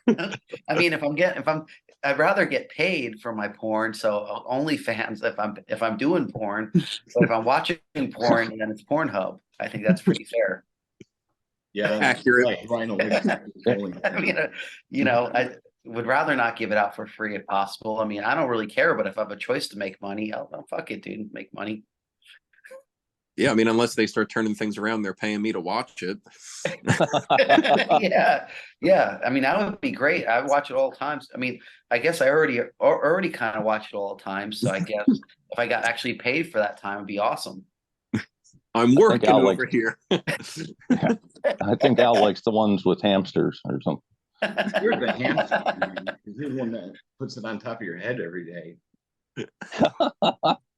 I mean, I'd rather get paid for my porn. So OnlyFans, if I'm doing porn, but if I'm watching porn, then it's Pornhub. I think that's pretty fair. Yeah, accurate. I mean, I would rather not give it out for free if possible. I mean, I don't really care, but if I have a choice to make money, I'll fuck it, dude, make money. Yeah, I mean, unless they start turning things around, they're paying me to watch it. Yeah. I mean, that would be great. I watch it all the time. I mean, I guess I already kind of watch it all the time. So I guess if I got actually paid for that time, it'd be awesome. I'm working over here. I think Al likes the ones with hamsters or something. You're the hamster. Man. You're the one that puts it on top of your head every day.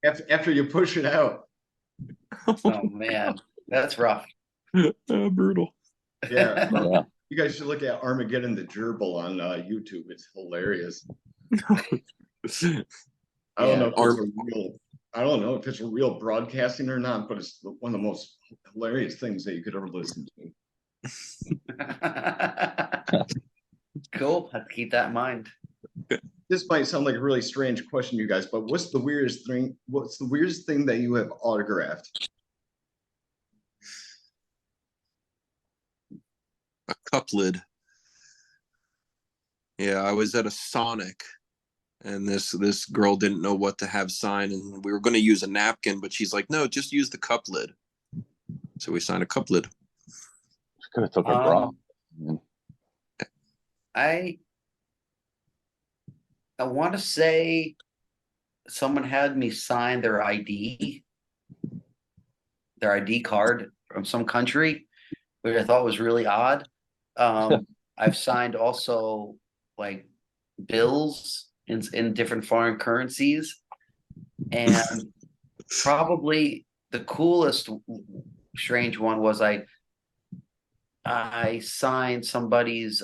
After you push it out. Oh man, that's rough. Brutal. Yeah. Yeah. You guys should look at Armageddon the Gerbil on YouTube. It's hilarious. I don't know if it's a real. I don't know if it's a real broadcasting or not, but it's one of the most hilarious things that you could ever listen to. Cool. Have to keep that in mind. This might sound like a really strange question, you guys, but what's the weirdest thing? What's the weirdest thing that you have autographed? A cup lid. Yeah, I was at a Sonic, and this girl didn't know what to have signed, and we were going to use a napkin, but she's like, "No, just use the cup lid." So we signed a cup lid. Could have took a bra. I want to say someone had me sign their ID card from some country, which I thought was really odd. I've signed also like bills in different foreign currencies, and probably the coolest strange one was I signed somebody's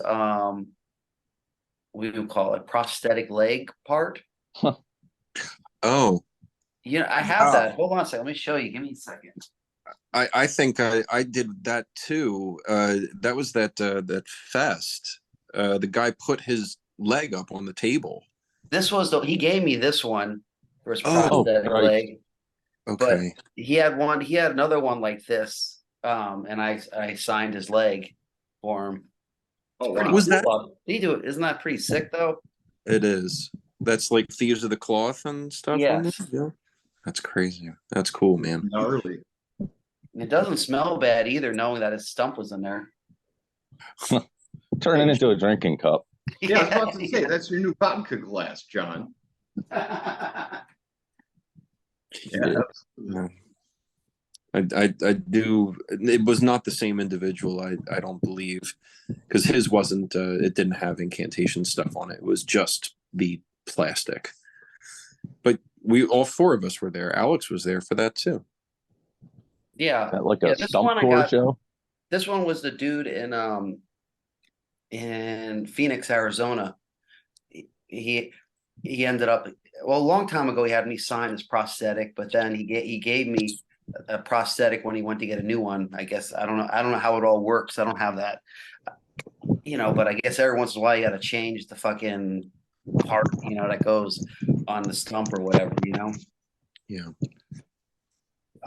we would call it prosthetic leg part. Oh, I have that. Hold on a second. Let me show you. Give me a second. I think I did that too. That was that fest. The guy put his leg up on the table. This was he gave me this one for his Oh, prosthetic right. leg. Okay. But he had another one like this. And I signed his leg for him. Oh, Pretty wow. Was that? cool. He do it. Isn't that pretty sick though? It is. That's like Thieves of the Cloth and stuff. Yes. On there? Yeah. That's crazy. That's cool, man. Gnarly. It doesn't smell bad either, knowing that his stump was in there. Turn it into a drinking cup. Yeah, I was about to say that's your new vodka glass, John. Yeah. Yeah. I do. It was not the same individual. I don't believe, because his wasn't. It didn't have incantation stuff on it. It was just the plastic. But we all four of us were there. Alex was there for that too. Yeah. That like a this stump one I core got. show. This one was the dude in Phoenix, Arizona. He ended up a long time ago. He had me sign his prosthetic, but then he gave me a prosthetic when he went to get a new one. I guess I don't know how it all works. I don't have that, but I guess every once in a while you got to change the fucking part, that goes on the stump or whatever, Yeah.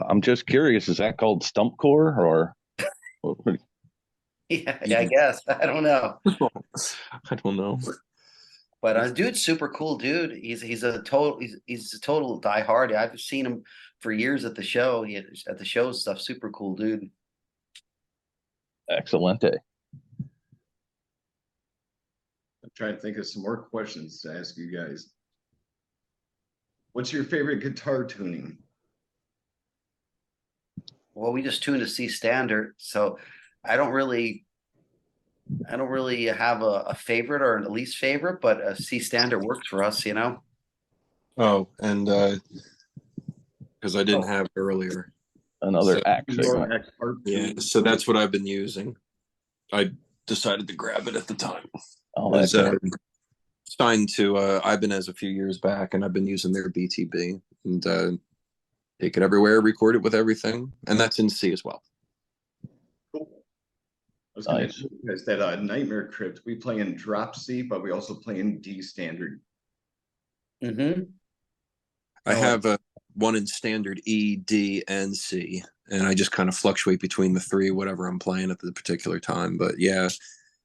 I'm just curious, is that called stump core or? Yeah, I guess. I don't know. I don't know. But dude's super cool, dude. He's a total diehard. I've seen him for years at the show. At the show stuff. Super cool, dude. Excelente. I'm trying to think of some more questions to ask you guys. What's your favorite guitar tuning? Well, we just tuned to C standard, so I don't really have a favorite or a least favorite, but a C standard works for us, Oh, and because I didn't have it earlier. Another act Your segment. X Art Yeah, tune. so that's what I've been using. I decided to grab it at the time. Oh, It was, that's signed to Ibanez a few years back, and I've been using their BTB and take it everywhere, record it with everything, and that's in C as well. Cool. I was going to Nice. ask you guys that Nightmare Crypt, we play in drop C, but we also play in D standard. Mm-hmm. I have one in standard E, D, and C, and I just kind of fluctuate between the three, whatever I'm playing at the particular time. But yeah,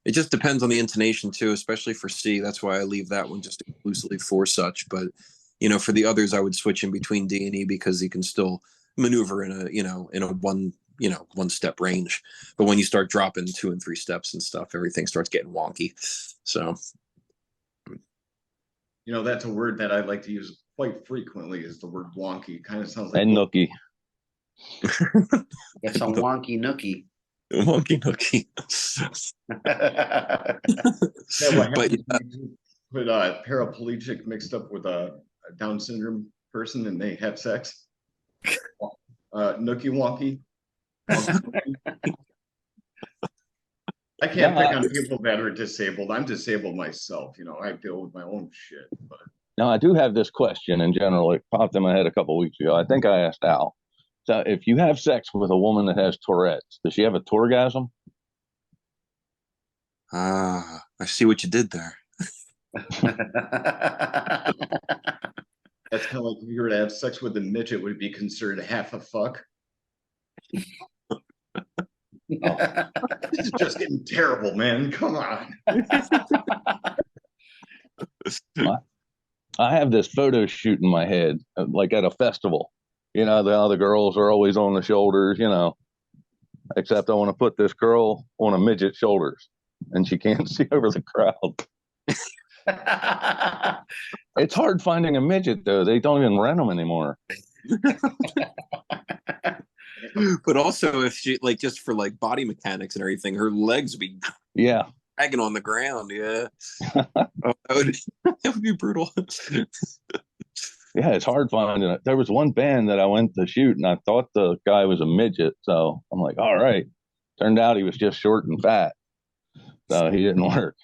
it just depends on the intonation too, especially for C. That's why I leave that one just exclusively for such. But for the others, I would switch in between D and E because you can still maneuver in a one step range. But when you start dropping 2 and 3 steps and stuff, everything starts getting wonky. So That's a word that I like to use quite frequently is the word wonky. Kind of sounds like and nookie. Get some wonky nookie. Wonky nookie. Yeah, what But happens when you put a paraplegic mixed up with a Down syndrome person and they have sex? Nookie wonky. I can't pick on people that are disabled. I'm disabled myself. You know, I deal with my own shit. But Now, I do have this question in general. It popped in my head a couple of weeks ago. I think I asked Al. So, if you have sex with a woman that has Tourette's, does she have a tourgasm? I see what you did there. that's kind of like if you were to have sex with a midget, would it be considered half a fuck? Oh, this is just getting terrible, man. Come on. I have this photo shoot in my head, like at a festival. You know, the other girls are always on the shoulders, you know, except I want to put this girl on a midget's shoulders and she can't see over the crowd. It's hard finding a midget, though. They don't even rent them anymore. But also, if she, like, just for like body mechanics and everything, her legs would be dragging on the ground. Yeah. Oh, that would be brutal. Yeah, it's hard finding it. There was one band that I went to shoot, and I thought the guy was a midget. So I'm like, all right. Turned out he was just short and fat. So he didn't work.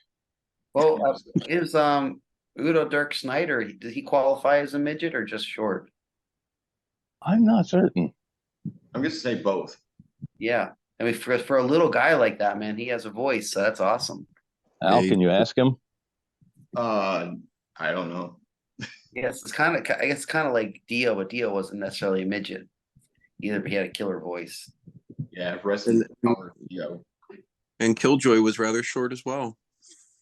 Well, is Udo Dirk Snyder, did he qualify as a midget or just short? I'm not certain. I'm going to say both. Yeah. I mean, for a little guy like that, man, he has a voice. So that's awesome. Al, can you ask him? I don't know. Yes, I guess it's kind of like Dio, but Dio wasn't necessarily a midget. Either, but he had a killer voice. Yeah, rest in power, Dio. And Killjoy was rather short as well.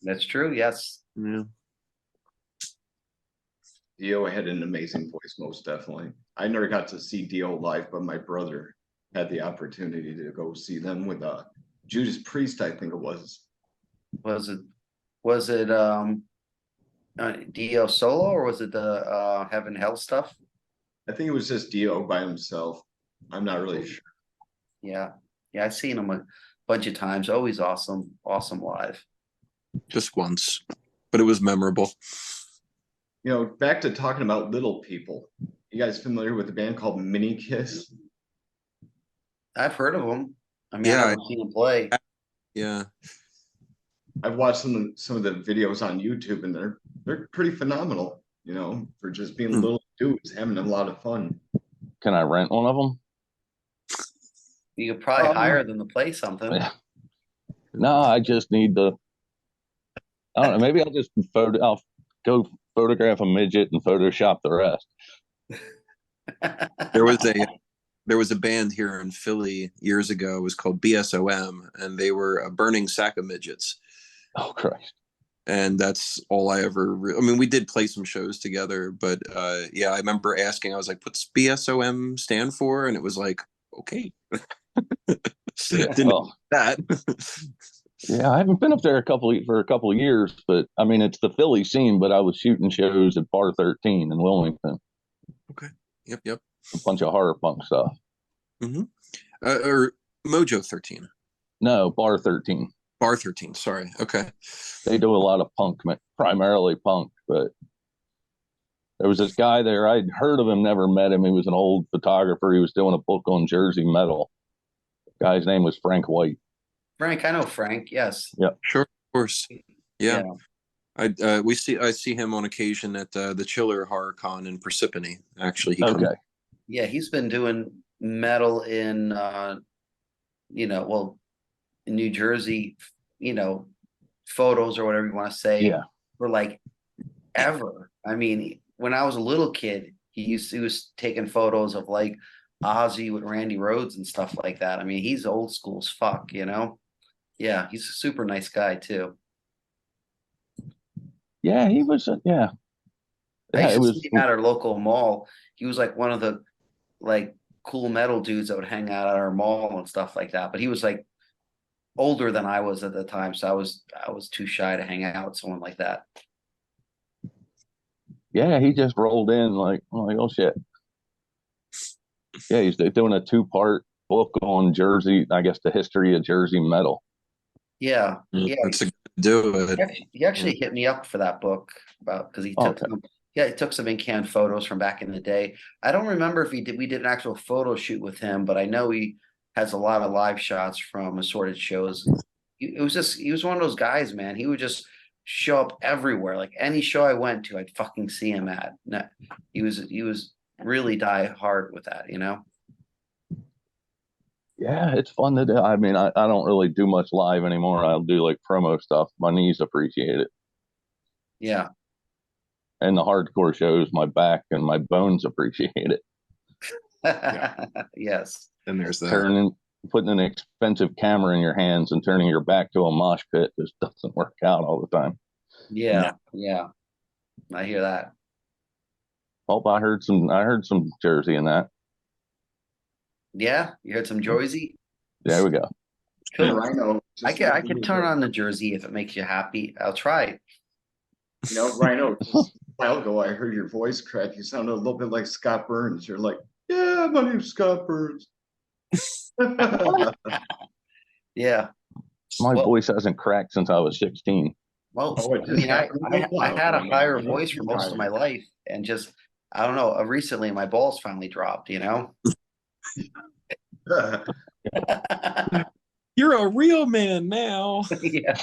That's true. Yes. Yeah. Dio had an amazing voice, most definitely. I never got to see Dio live, but my brother had the opportunity to go see them with Judas Priest, I think it was. Was it Dio solo or was it the Heaven Hell stuff? I think it was just Dio by himself. I'm not really sure. Yeah. Yeah, I've seen him a bunch of times. Always awesome live. Just once, but it was memorable. You know, back to talking about little people. You guys familiar with a band called Mini Kiss? I've heard of them. I mean, Yeah. I've seen them play. Yeah. I've watched some of the videos on YouTube, and they're pretty phenomenal. You know, for just being little dudes having a lot of fun. Can I rent one of them? You could probably hire them to play something. Yeah. No, I just need the. I don't know. Maybe I'll go photograph a midget and Photoshop the rest. There was a band here in Philly years ago. It was called BSOM, and they were a burning sack of midgets. Oh Christ! And that's all I ever. I mean, we did play some shows together, but yeah, I remember asking. I was like, "What's BSOM stand for?" And it was like, "Okay." Didn't know that. Yeah, I haven't been up there for a couple of years, but I mean, it's the Philly scene. But I was shooting shows at Bar 13 in Wilmington. Okay. Yep. A bunch of horror punk stuff. Mm-hmm. Or Mojo 13. No, Bar 13. Bar 13. Sorry. Okay. They do a lot of punk, primarily punk. But there was this guy there. I'd heard of him, never met him. He was an old photographer. He was doing a book on Jersey metal. The guy's name was Frank White. Frank, I know Frank. Yes. Yeah. Sure. Of course. Yeah. I see him on occasion at the Chiller Horror Con in Parsippany. Actually, Yeah, he's been doing metal in in New Jersey, photos or whatever you want to say, for like ever. I mean, when I was a little kid, he was taking photos of like Ozzy with Randy Rhoads and stuff like that. I mean, he's old school as fuck, Yeah, he's a super nice guy too. Yeah, he was. Yeah, I used to see him at our local mall. He was like one of the like cool metal dudes that would hang out at our mall and stuff like that. But he was like older than I was at the time, so I was too shy to hang out with someone like that. Yeah, he just rolled in like, oh shit. Yeah, he's doing a 2-part book on Jersey, I guess the history of Jersey metal. Yeah, yeah. That's a good do it. He actually hit me up for that book because he took Okay. he took some in-can photos from back in the day. I don't remember if we did an actual photo shoot with him, but I know he has a lot of live shots from assorted shows. He was one of those guys, man. He would just show up everywhere. Like any show I went to, I'd fucking see him at. He was really die hard with that, you know? Yeah, it's fun to do. I mean, I don't really do much live anymore. I'll do like promo stuff. My knees appreciate it. Yeah. And the hardcore shows, my back and my bones appreciate it. Yes. And there's that. Putting an expensive camera in your hands and turning your back to a mosh pit just doesn't work out all the time. Yeah. I hear that. Oh, I heard some Jersey in that. Yeah, you heard some Jersey? There we go. Cool. Rhino. I could turn on the Jersey if it makes you happy. I'll try it. You know, Rhino, just a while ago, I heard your voice crack. You sounded a little bit like Scott Burns. You're like, yeah, my name's Scott Burns. Yeah. My Well- voice hasn't cracked since I was 16. Well, Oh, it I mean, I just had a happened. higher voice for most of my life, and just I don't know. Recently, my balls finally dropped. You know. You're a real man now. Yeah.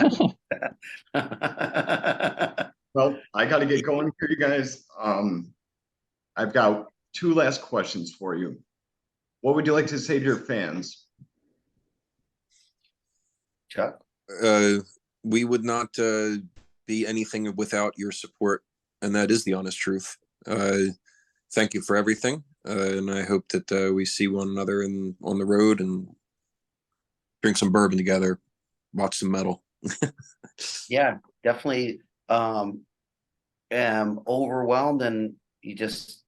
Well, I got to get going here, you guys. I've got two last questions for you. What would you like to say to your fans? Chuck. We would not be anything without your support, and that is the honest truth. Thank you for everything, and I hope that we see one another on the road and drink some bourbon together, watch some metal. Yeah, definitely. Am overwhelmed, and you just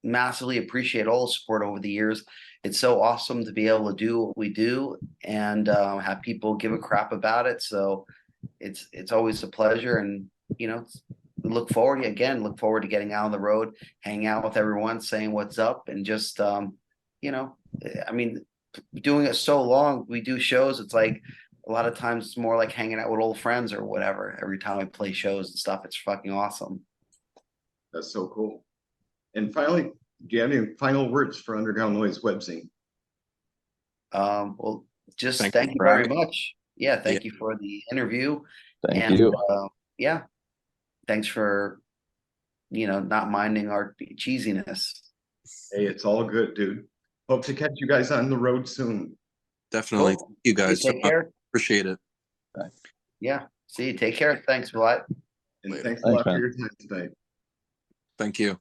massively appreciate all the support over the years. It's so awesome to be able to do what we do and have people give a crap about it. So it's always a pleasure, and we look forward to getting out on the road, hanging out with everyone, saying what's up, and just I mean, doing it so long, we do shows. It's like a lot of times it's more like hanging out with old friends or whatever. Every time I play shows and stuff, it's fucking awesome. That's so cool. And finally, do you have any final words for Underground Noise Webzine? Well, just Thank thank you you for very having much. Yeah, thank you for the interview. Thank you. Yeah, thanks for not minding our cheesiness. Hey, it's all good, dude. Hope to catch you guys on the road soon. Definitely. Cool. Thank you guys so Take much. care. Appreciate it. Yeah, see you. Take care. Thanks a lot. And Later. thanks a lot Thanks, for man. your time tonight. Thank you.